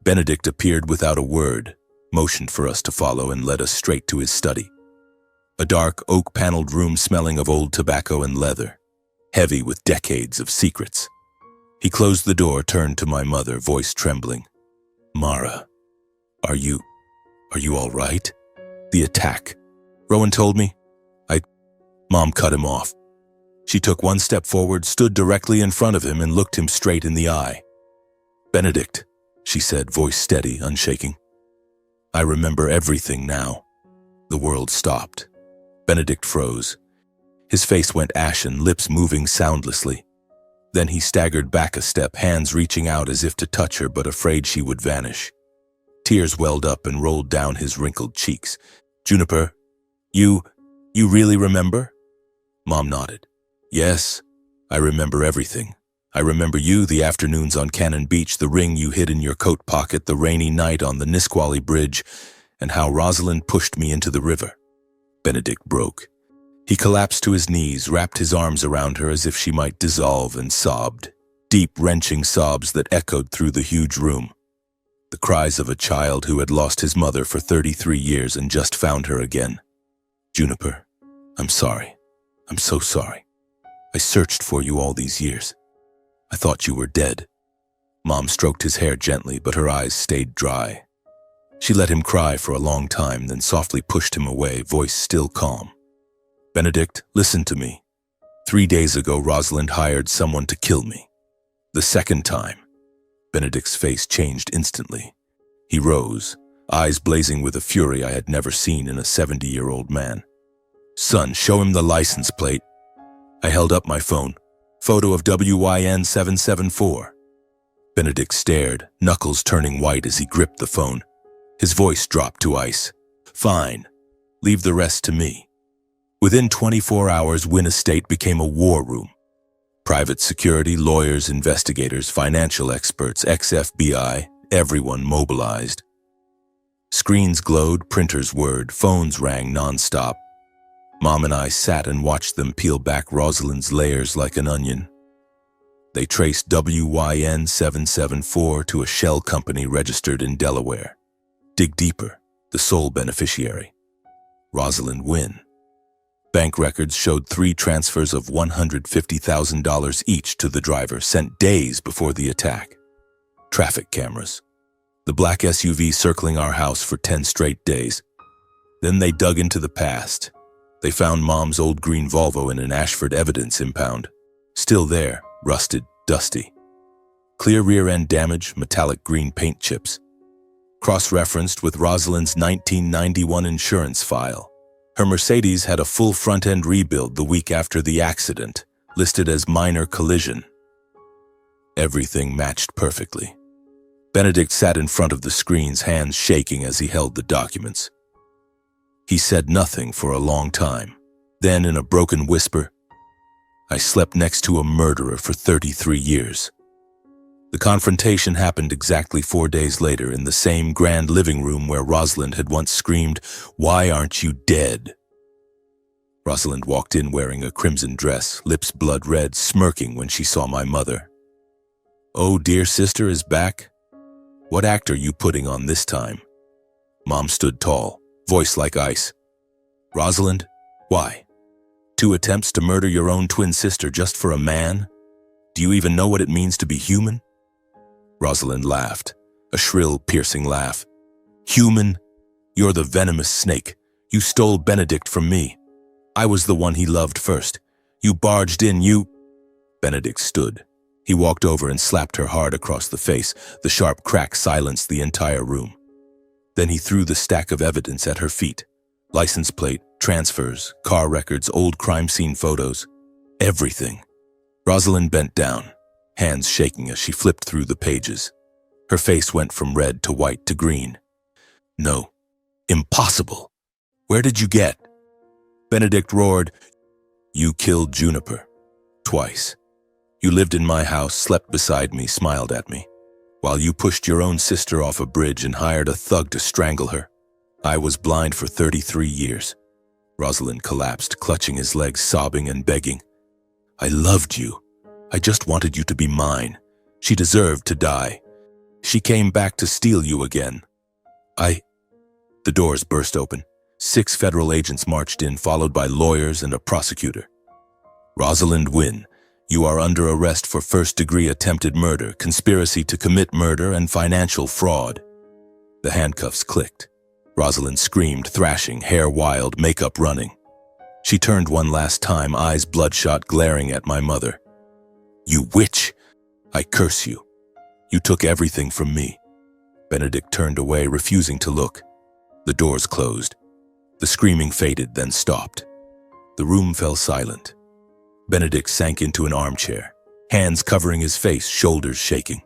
Benedict appeared without a word, motioned for us to follow, and led us straight to his study. A dark, oak-paneled room smelling of old tobacco and leather, heavy with decades of secrets. He closed the door, turned to my mother, voice trembling. Mara, are you all right? The attack. Rowan told me. Mom cut him off. She took one step forward, stood directly in front of him, and looked him straight in the eye. Benedict, she said, voice steady, unshaking. I remember everything now. The world stopped. Benedict froze. His face went ashen, lips moving soundlessly. Then he staggered back a step, hands reaching out as if to touch her, but afraid she would vanish. Tears welled up and rolled down his wrinkled cheeks. Juniper, you really remember? Mom nodded. Yes, I remember everything. I remember you, the afternoons on Cannon Beach, the ring you hid in your coat pocket, the rainy night on the Nisqually Bridge, and how Rosalind pushed me into the river. Benedict broke. He collapsed to his knees, wrapped his arms around her as if she might dissolve, and sobbed, deep, wrenching sobs that echoed through the huge room. The cries of a child who had lost his mother for 33 years and just found her again. Juniper, I'm sorry. I'm so sorry. I searched for you all these years. I thought you were dead. Mom stroked his hair gently, but her eyes stayed dry. She let him cry for a long time, then softly pushed him away, voice still calm. Benedict, listen to me. 3 days ago, Rosalind hired someone to kill me. The second time. Benedict's face changed instantly. He rose, eyes blazing with a fury I had never seen in a 70-year-old man. Son, show him the license plate. I held up my phone. Photo of WYN 774. Benedict stared, knuckles turning white as he gripped the phone. His voice dropped to ice. Fine. Leave the rest to me. Within 24 hours, Wynn Estate became a war room. Private security, lawyers, investigators, financial experts, ex-FBI, everyone mobilized. Screens glowed, printers whirred, phones rang nonstop. Mom and I sat and watched them peel back Rosalind's layers like an onion. They traced WYN 774 to a shell company registered in Delaware. Dig deeper, the sole beneficiary. Rosalind Wynn. Bank records showed 3 transfers of $150,000 each to the driver, sent days before the attack. Traffic cameras. The black SUV circling our house for 10 straight days. Then they dug into the past. They found Mom's old green Volvo in an Ashford evidence impound. Still there, rusted, dusty. Clear rear-end damage, metallic green paint chips. Cross-referenced with Rosalind's 1991 insurance file. Her Mercedes had a full front-end rebuild the week after the accident, listed as minor collision. Everything matched perfectly. Benedict sat in front of the screens, hands shaking as he held the documents. He said nothing for a long time. Then, in a broken whisper, "I slept next to a murderer for 33 years. The confrontation happened exactly 4 days later in the same grand living room where Rosalind had once screamed, 'Why aren't you dead?' Rosalind walked in wearing a crimson dress, lips blood red, smirking when she saw my mother. 'Oh, dear sister is back? What act are you putting on this time?' Mom stood tall, voice like ice. 'Rosalind, why? 2 attempts to murder your own twin sister just for a man? Do you even know what it means to be human?' Rosalind laughed, a shrill, piercing laugh. 'Human? You're the venomous snake. You stole Benedict from me. I was the one he loved first. You barged in, you—' Benedict stood. He walked over and slapped her hard across the face. The sharp crack silenced the entire room. Then he threw the stack of evidence at her feet. License plate, transfers, car records, old crime scene photos. Everything. Rosalind bent down, hands shaking as she flipped through the pages. Her face went from red to white to green. 'No. Impossible. Where did you get?' Benedict roared, 'You killed Juniper. Twice. You lived in my house, slept beside me, smiled at me. While you pushed your own sister off a bridge and hired a thug to strangle her. I was blind for 33 years. Rosalind collapsed, clutching his legs, sobbing and begging. 'I loved you. I just wanted you to be mine. She deserved to die. She came back to steal you again. The doors burst open. 6 federal agents marched in, followed by lawyers and a prosecutor. 'Rosalind Wynn, you are under arrest for first-degree attempted murder, conspiracy to commit murder, and financial fraud.' The handcuffs clicked. Rosalind screamed, thrashing, hair wild, makeup running. She turned one last time, eyes bloodshot, glaring at my mother. 'You witch! I curse you. You took everything from me.' Benedict turned away, refusing to look. The doors closed. The screaming faded, then stopped. The room fell silent. Benedict sank into an armchair, hands covering his face, shoulders shaking.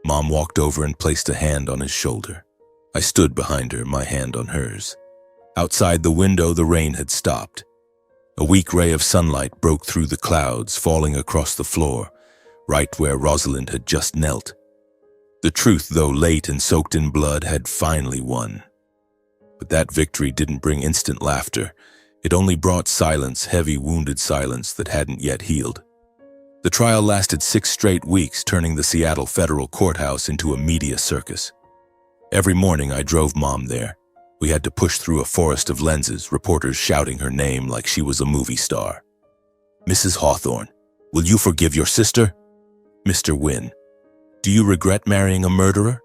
Mom walked over and placed a hand on his shoulder. I stood behind her, my hand on hers. Outside the window, the rain had stopped. A weak ray of sunlight broke through the clouds, falling across the floor, right where Rosalind had just knelt. The truth, though late and soaked in blood, had finally won. But that victory didn't bring instant laughter. It only brought silence, heavy, wounded silence that hadn't yet healed. The trial lasted 6 straight weeks, turning the Seattle federal courthouse into a media circus. Every morning I drove Mom there. We had to push through a forest of lenses, reporters shouting her name like she was a movie star. "Mrs. Hawthorne, will you forgive your sister? Mr. Wynn, do you regret marrying a murderer?"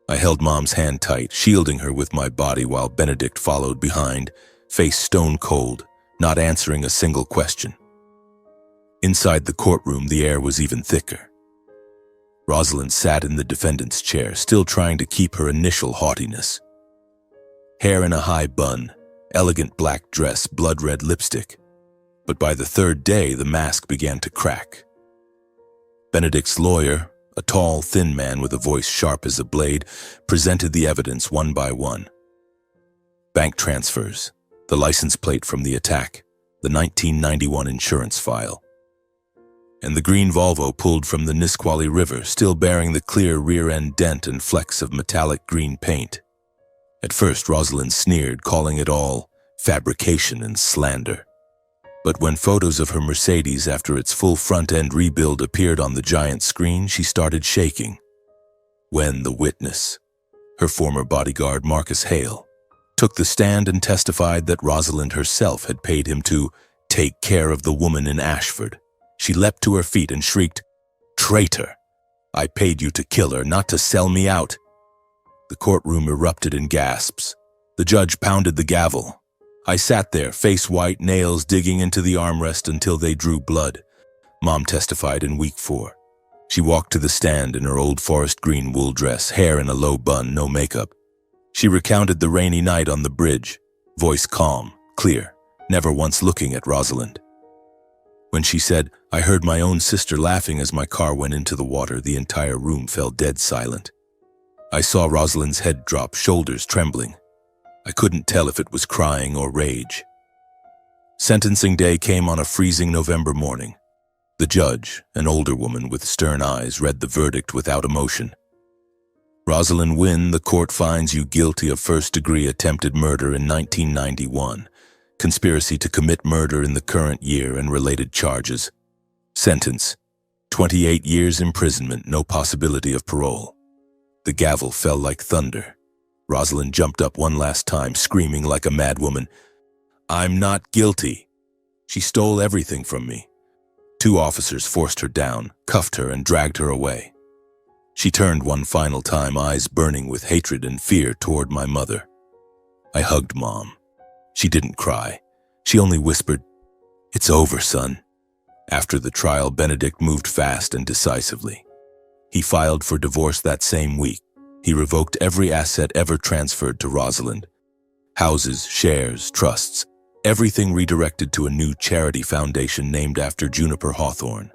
I held Mom's hand tight, shielding her with my body while Benedict followed behind, face stone cold, not answering a single question. Inside the courtroom, the air was even thicker. Rosalind sat in the defendant's chair, still trying to keep her initial haughtiness. Hair in a high bun, elegant black dress, blood-red lipstick. But by the 3rd day, the mask began to crack. Benedict's lawyer, a tall, thin man with a voice sharp as a blade, presented the evidence one by one. Bank transfers, the license plate from the attack, the 1991 insurance file, and the green Volvo pulled from the Nisqually River, still bearing the clear rear-end dent and flecks of metallic green paint. At first, Rosalind sneered, calling it all fabrication and slander. But when photos of her Mercedes after its full front-end rebuild appeared on the giant screen, she started shaking. When the witness, her former bodyguard Marcus Hale, took the stand and testified that Rosalind herself had paid him to take care of the woman in Ashford, she leapt to her feet and shrieked, "Traitor! I paid you to kill her, not to sell me out." The courtroom erupted in gasps. The judge pounded the gavel. I sat there, face white, nails digging into the armrest until they drew blood. Mom testified in week 4. She walked to the stand in her old forest green wool dress, hair in a low bun, no makeup. She recounted the rainy night on the bridge, voice calm, clear, never once looking at Rosalind. When she said, "I heard my own sister laughing as my car went into the water," the entire room fell dead silent. I saw Rosalind's head drop, shoulders trembling. I couldn't tell if it was crying or rage. Sentencing day came on a freezing November morning. The judge, an older woman with stern eyes, read the verdict without emotion. Rosalind Wynn, the court finds you guilty of first-degree attempted murder in 1991, conspiracy to commit murder in the current year and related charges. Sentence: 28 years imprisonment, no possibility of parole. The gavel fell like thunder. Rosalind jumped up one last time, screaming like a madwoman, "I'm not guilty. She stole everything from me." 2 officers forced her down, cuffed her, and dragged her away. She turned one final time, eyes burning with hatred and fear, toward my mother. I hugged Mom. She didn't cry. She only whispered, "It's over, son." After the trial, Benedict moved fast and decisively. He filed for divorce that same week. He revoked every asset ever transferred to Rosalind. Houses, shares, trusts, everything redirected to a new charity foundation named after Juniper Hawthorne.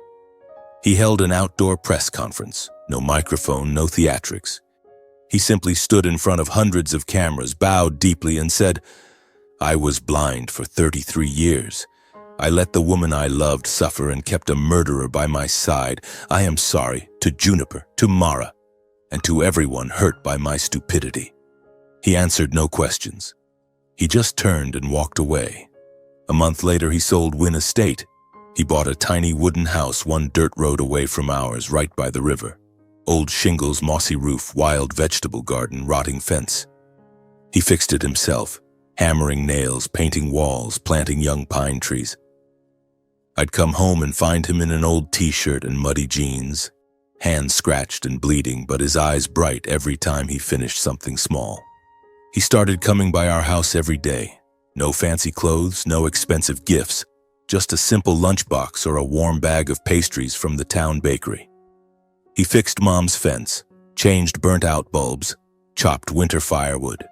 He held an outdoor press conference. No microphone, no theatrics. He simply stood in front of hundreds of cameras, bowed deeply, and said, "I was blind for 33 years. I let the woman I loved suffer and kept a murderer by my side. I am sorry to Juniper, to Mara, and to everyone hurt by my stupidity." He answered no questions. He just turned and walked away. A month later, he sold Wynn Estate. He bought a tiny wooden house 1 dirt road away from ours, right by the river. Old shingles, mossy roof, wild vegetable garden, rotting fence. He fixed it himself, hammering nails, painting walls, planting young pine trees. I'd come home and find him in an old t-shirt and muddy jeans, hands scratched and bleeding, but his eyes bright every time he finished something small. He started coming by our house every day. No fancy clothes, no expensive gifts, just a simple lunchbox or a warm bag of pastries from the town bakery. He fixed Mom's fence, changed burnt-out bulbs, chopped winter firewood.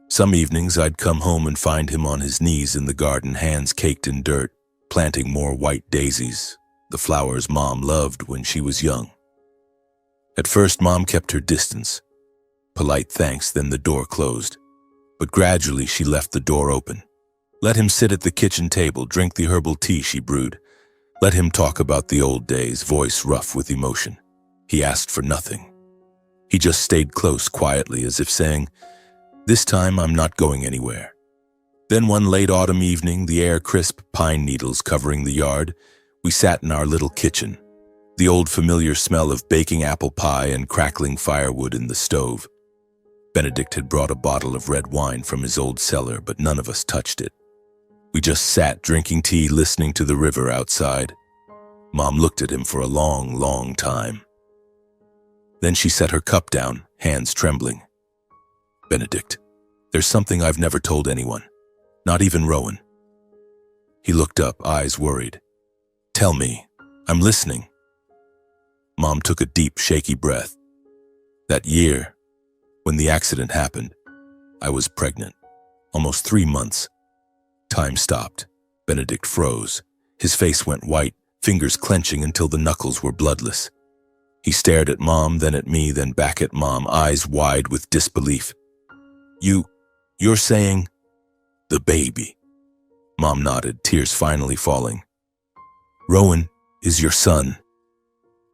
Some evenings I'd come home and find him on his knees in the garden, hands caked in dirt, planting more white daisies, the flowers Mom loved when she was young. At first, Mom kept her distance. Polite thanks, then the door closed. But gradually she left the door open. Let him sit at the kitchen table, drink the herbal tea she brewed. Let him talk about the old days, voice rough with emotion. He asked for nothing. He just stayed close quietly, as if saying, "This time I'm not going anywhere." Then one late autumn evening, the air crisp, pine needles covering the yard, we sat in our little kitchen. The old familiar smell of baking apple pie and crackling firewood in the stove. Benedict had brought a bottle of red wine from his old cellar, but none of us touched it. We just sat drinking tea, listening to the river outside. Mom looked at him for a long, long time. Then she set her cup down, hands trembling. "Benedict, there's something I've never told anyone, not even Rowan." He looked up, eyes worried. "Tell me, I'm listening." Mom took a deep, shaky breath. That year, when the accident happened, I was pregnant, almost 3 months. Time stopped. Benedict froze. His face went white, fingers clenching until the knuckles were bloodless. He stared at Mom, then at me, then back at Mom, eyes wide with disbelief. You're saying, the baby?" Mom nodded, tears finally falling. "Rowan is your son."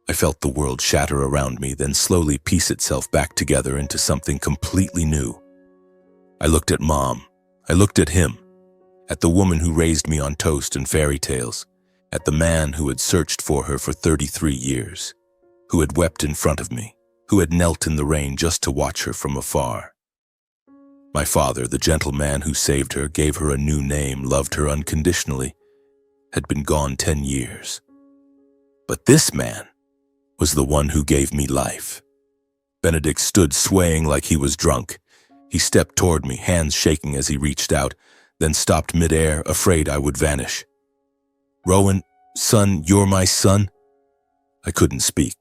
I felt the world shatter around me, then slowly piece itself back together into something completely new. I looked at Mom. I looked at him. At the woman who raised me on toast and fairy tales. At the man who had searched for her for 33 years. Who had wept in front of me. Who had knelt in the rain just to watch her from afar. My father, the gentle man who saved her, gave her a new name, loved her unconditionally, had been gone 10 years. But this man was the one who gave me life. Benedict stood swaying like he was drunk. He stepped toward me, hands shaking as he reached out, then stopped midair, afraid I would vanish. "Rowan, son, you're my son?" I couldn't speak.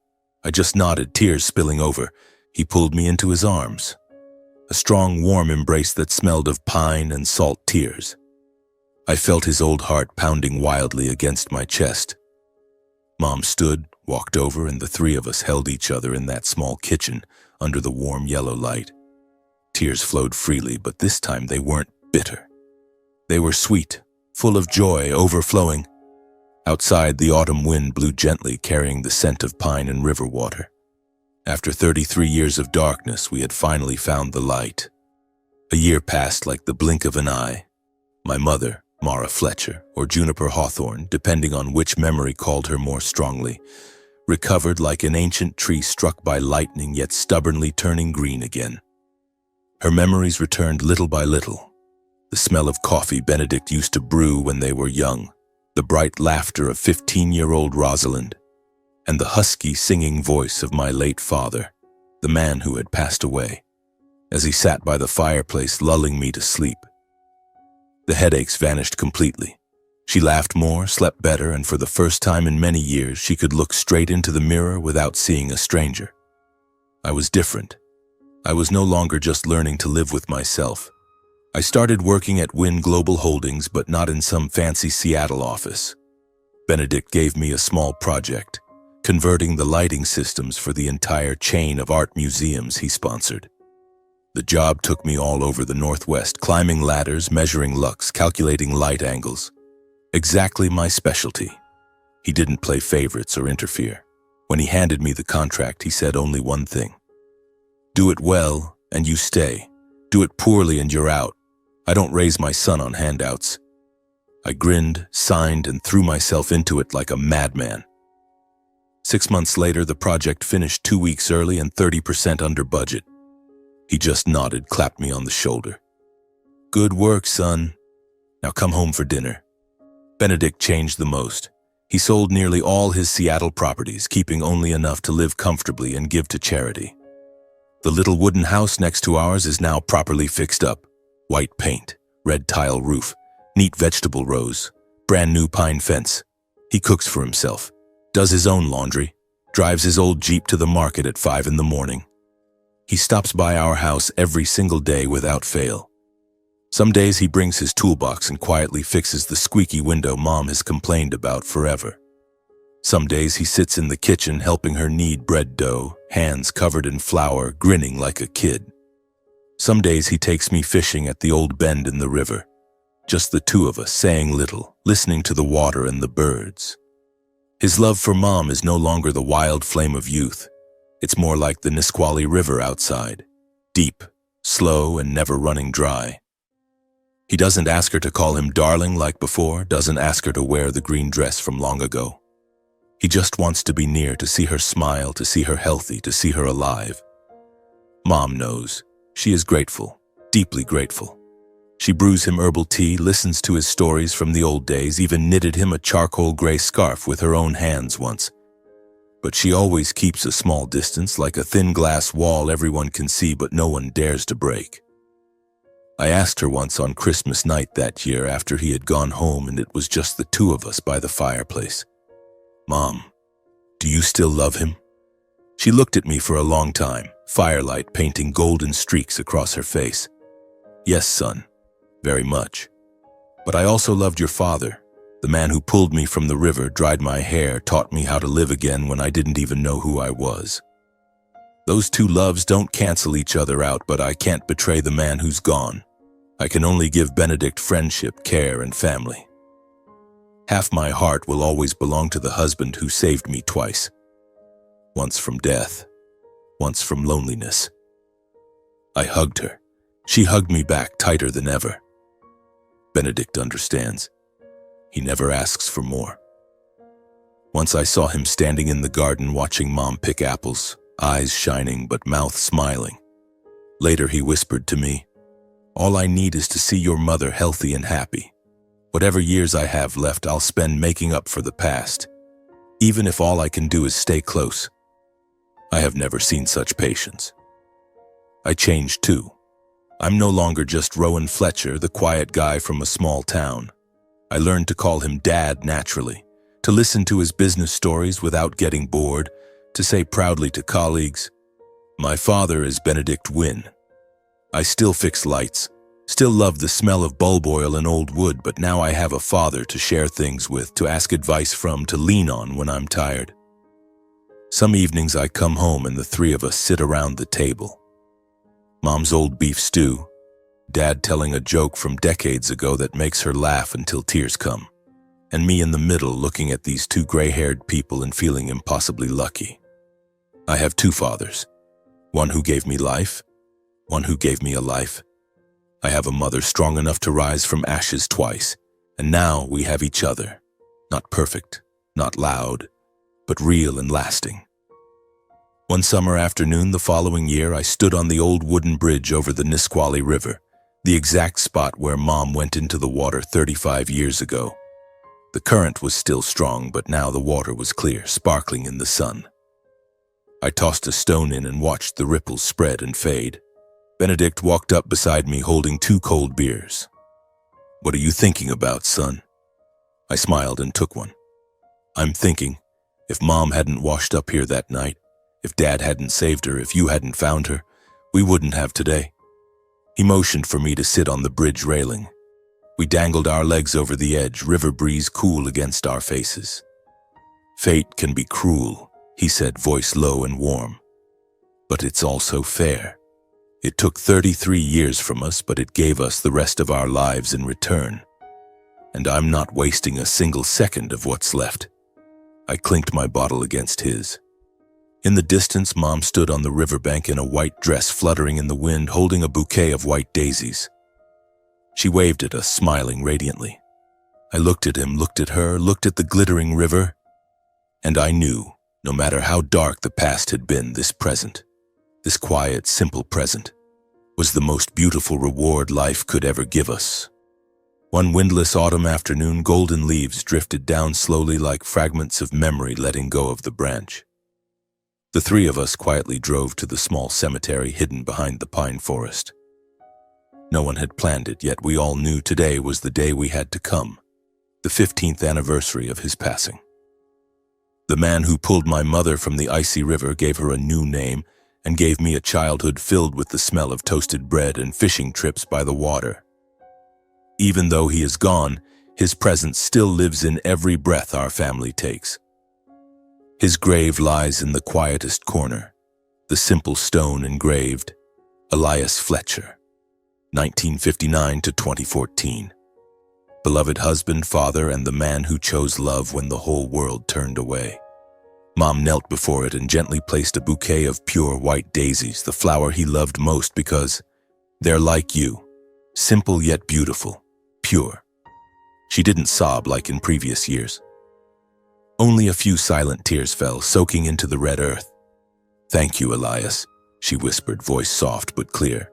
I just nodded, tears spilling over. He pulled me into his arms. A strong, warm embrace that smelled of pine and salt tears. I felt his old heart pounding wildly against my chest. Mom stood, walked over, and the three of us held each other in that small kitchen under the warm yellow light. Tears flowed freely, but this time they weren't bitter. They were sweet, full of joy, overflowing. Outside, the autumn wind blew gently, carrying the scent of pine and river water. After 33 years of darkness, we had finally found the light. A year passed like the blink of an eye. My mother, Mara Fletcher, or Juniper Hawthorne, depending on which memory called her more strongly, recovered like an ancient tree struck by lightning, yet stubbornly turning green again. Her memories returned little by little. The smell of coffee Benedict used to brew when they were young, the bright laughter of 15-year-old Rosalind, and the husky singing voice of my late father, the man who had passed away, as he sat by the fireplace lulling me to sleep. The headaches vanished completely. She laughed more, slept better, and for the first time in many years, she could look straight into the mirror without seeing a stranger. I was different. I was no longer just learning to live with myself. I started working at Wynn Global Holdings, but not in some fancy Seattle office. Benedict gave me a small project, converting the lighting systems for the entire chain of art museums he sponsored. The job took me all over the Northwest, climbing ladders, measuring lux, calculating light angles. Exactly my specialty. He didn't play favorites or interfere. When he handed me the contract, he said only one thing: "Do it well, and you stay. Do it poorly, and you're out. I don't raise my son on handouts." I grinned, signed, and threw myself into it like a madman. 6 months later, the project finished 2 weeks early and 30% under budget. He just nodded, clapped me on the shoulder. "Good work, son. Now come home for dinner." Benedict changed the most. He sold nearly all his Seattle properties, keeping only enough to live comfortably and give to charity. The little wooden house next to ours is now properly fixed up. White paint, red tile roof, neat vegetable rows, brand new pine fence. He cooks for himself, does his own laundry, drives his old Jeep to the market at 5 in the morning. He stops by our house every single day without fail. Some days he brings his toolbox and quietly fixes the squeaky window Mom has complained about forever. Some days he sits in the kitchen helping her knead bread dough, hands covered in flour, grinning like a kid. Some days he takes me fishing at the old bend in the river. Just the two of us, saying little, listening to the water and the birds. His love for Mom is no longer the wild flame of youth. It's more like the Nisqually River outside, deep, slow, and never running dry. He doesn't ask her to call him darling like before, doesn't ask her to wear the green dress from long ago. He just wants to be near, to see her smile, to see her healthy, to see her alive. Mom knows. She is grateful, deeply grateful. She brews him herbal tea, listens to his stories from the old days, even knitted him a charcoal gray scarf with her own hands once. But she always keeps a small distance, like a thin glass wall everyone can see but no one dares to break. I asked her once on Christmas night that year after he had gone home and it was just the two of us by the fireplace, "Mom, do you still love him?" She looked at me for a long time, firelight painting golden streaks across her face. "Yes, son, very much. But I also loved your father, the man who pulled me from the river, dried my hair, taught me how to live again when I didn't even know who I was. Those two loves don't cancel each other out, but I can't betray the man who's gone. I can only give Benedict friendship, care, and family. Half my heart will always belong to the husband who saved me twice. Once from death, once from loneliness." I hugged her. She hugged me back tighter than ever. Benedict understands. He never asks for more. Once I saw him standing in the garden watching Mom pick apples, eyes shining but mouth smiling. Later he whispered to me, "All I need is to see your mother healthy and happy. Whatever years I have left, I'll spend making up for the past, even if all I can do is stay close." I have never seen such patience. I changed too. I'm no longer just Rowan Fletcher, the quiet guy from a small town. I learned to call him Dad naturally, to listen to his business stories without getting bored, to say proudly to colleagues, "My father is Benedict Wynn." I still fix lights, Still love the smell of bulb oil and old wood, but now I have a father to share things with, to ask advice from, to lean on when I'm tired. Some evenings I come home and the three of us sit around the table. Mom's old beef stew, Dad telling a joke from decades ago that makes her laugh until tears come, and me in the middle looking at these two gray-haired people and feeling impossibly lucky. I have two fathers, one who gave me life, one who gave me a life. I have a mother strong enough to rise from ashes twice, and now we have each other. Not perfect, not loud, but real and lasting. One summer afternoon the following year, I stood on the old wooden bridge over the Nisqually River, the exact spot where Mom went into the water 35 years ago. The current was still strong, but now the water was clear, sparkling in the sun. I tossed a stone in and watched the ripples spread and fade. Benedict walked up beside me holding 2 cold beers. "What are you thinking about, son?" I smiled and took one. "I'm thinking, if Mom hadn't washed up here that night, if Dad hadn't saved her, if you hadn't found her, we wouldn't have today." He motioned for me to sit on the bridge railing. We dangled our legs over the edge, river breeze cool against our faces. "Fate can be cruel," he said, voice low and warm. "But it's also fair. It took 33 years from us, but it gave us the rest of our lives in return. And I'm not wasting a single second of what's left." I clinked my bottle against his. In the distance, Mom stood on the riverbank in a white dress fluttering in the wind, holding a bouquet of white daisies. She waved at us, smiling radiantly. I looked at him, looked at her, looked at the glittering river, and I knew, no matter how dark the past had been, this present, this quiet, simple present, was the most beautiful reward life could ever give us. One windless autumn afternoon, golden leaves drifted down slowly like fragments of memory letting go of the branch. The three of us quietly drove to the small cemetery hidden behind the pine forest. No one had planned it, yet we all knew today was the day we had to come, the 15th anniversary of his passing. The man who pulled my mother from the icy river gave her a new name and gave me a childhood filled with the smell of toasted bread and fishing trips by the water. Even though he is gone, his presence still lives in every breath our family takes. His grave lies in the quietest corner, the simple stone engraved, Elias Fletcher, 1959 to 2014. Beloved husband, father, and the man who chose love when the whole world turned away. Mom knelt before it and gently placed a bouquet of pure white daisies, the flower he loved most because they're like you, simple yet beautiful, pure. She didn't sob like in previous years. Only a few silent tears fell, soaking into the red earth. "Thank you, Elias," she whispered, voice soft but clear.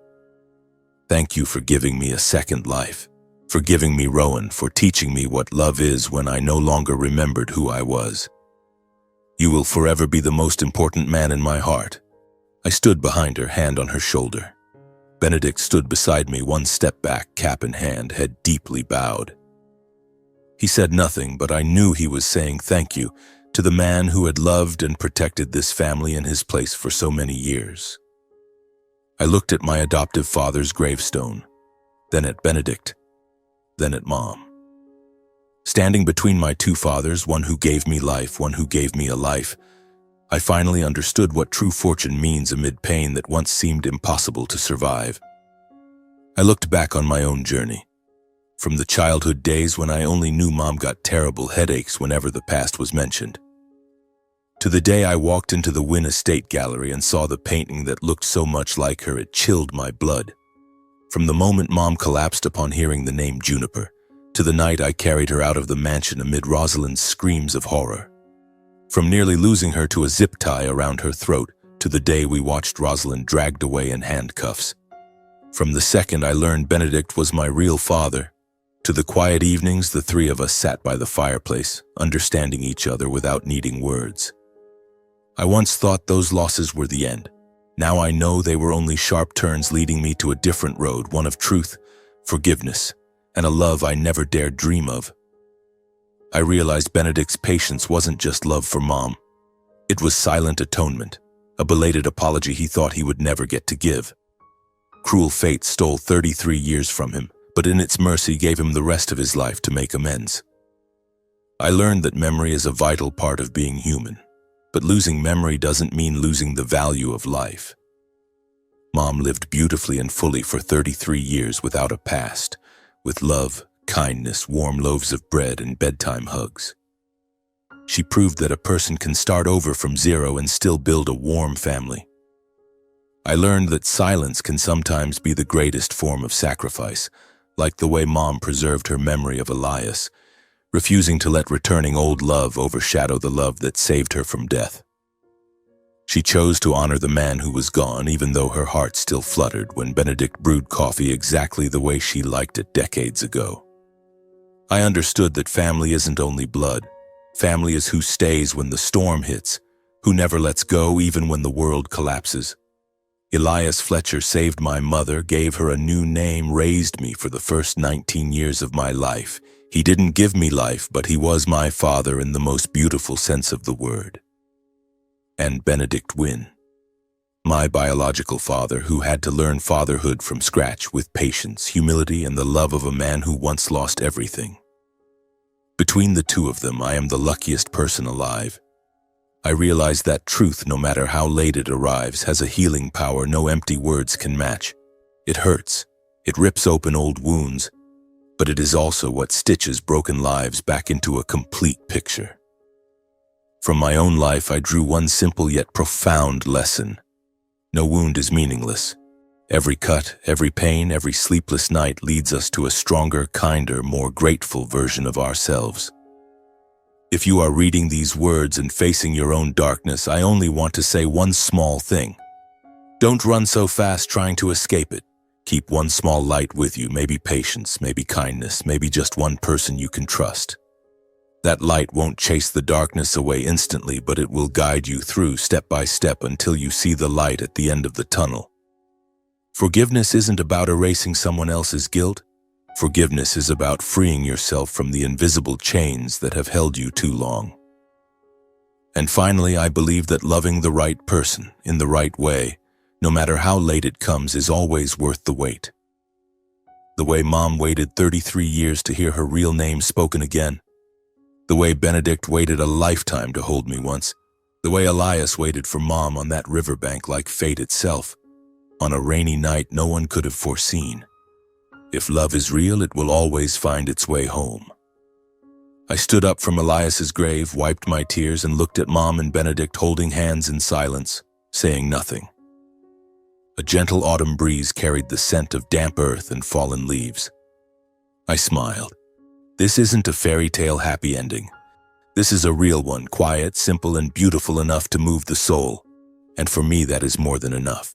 "Thank you for giving me a second life, for giving me Rowan, for teaching me what love is when I no longer remembered who I was. You will forever be the most important man in my heart." I stood behind her, hand on her shoulder. Benedict stood beside me, one step back, cap in hand, head deeply bowed. He said nothing, but I knew he was saying thank you to the man who had loved and protected this family in his place for so many years. I looked at my adoptive father's gravestone, then at Benedict, then at Mom. Standing between my two fathers, one who gave me life, one who gave me a life, I finally understood what true fortune means amid pain that once seemed impossible to survive. I looked back on my own journey, from the childhood days when I only knew Mom got terrible headaches whenever the past was mentioned, to the day I walked into the Wynn Estate Gallery and saw the painting that looked so much like her it chilled my blood. From the moment Mom collapsed upon hearing the name Juniper, to the night I carried her out of the mansion amid Rosalind's screams of horror. From nearly losing her to a zip tie around her throat, to the day we watched Rosalind dragged away in handcuffs. From the second I learned Benedict was my real father, to the quiet evenings the three of us sat by the fireplace, understanding each other without needing words. I once thought those losses were the end. Now I know they were only sharp turns leading me to a different road, one of truth, forgiveness, and a love I never dared dream of. I realized Benedict's patience wasn't just love for Mom. It was silent atonement, a belated apology he thought he would never get to give. Cruel fate stole 33 years from him, but in its mercy gave him the rest of his life to make amends. I learned that memory is a vital part of being human, but losing memory doesn't mean losing the value of life. Mom lived beautifully and fully for 33 years without a past, with love, kindness, warm loaves of bread, and bedtime hugs. She proved that a person can start over from zero and still build a warm family. I learned that silence can sometimes be the greatest form of sacrifice, like the way Mom preserved her memory of Elias, refusing to let returning old love overshadow the love that saved her from death. She chose to honor the man who was gone, even though her heart still fluttered when Benedict brewed coffee exactly the way she liked it decades ago. I understood that family isn't only blood. Family is who stays when the storm hits, who never lets go even when the world collapses. Elias Fletcher saved my mother, gave her a new name, raised me for the first 19 years of my life. He didn't give me life, but he was my father in the most beautiful sense of the word. And Benedict Wynne, my biological father who had to learn fatherhood from scratch with patience, humility, and the love of a man who once lost everything. Between the two of them, I am the luckiest person alive. I realize that truth, no matter how late it arrives, has a healing power no empty words can match. It hurts, it rips open old wounds, but it is also what stitches broken lives back into a complete picture. From my own life, I drew one simple yet profound lesson. No wound is meaningless. Every cut, every pain, every sleepless night leads us to a stronger, kinder, more grateful version of ourselves. If you are reading these words and facing your own darkness, I only want to say one small thing. Don't run so fast trying to escape it. Keep one small light with you, maybe patience, maybe kindness, maybe just one person you can trust. That light won't chase the darkness away instantly, but it will guide you through step by step until you see the light at the end of the tunnel. Forgiveness isn't about erasing someone else's guilt. Forgiveness is about freeing yourself from the invisible chains that have held you too long. And finally, I believe that loving the right person in the right way, no matter how late it comes, is always worth the wait. The way Mom waited 33 years to hear her real name spoken again. The way Benedict waited a lifetime to hold me once. The way Elias waited for Mom on that riverbank like fate itself. On a rainy night no one could have foreseen. If love is real, it will always find its way home. I stood up from Elias's grave, wiped my tears, and looked at Mom and Benedict holding hands in silence, saying nothing. A gentle autumn breeze carried the scent of damp earth and fallen leaves. I smiled. This isn't a fairy tale happy ending. This is a real one, quiet, simple, and beautiful enough to move the soul. And for me, that is more than enough.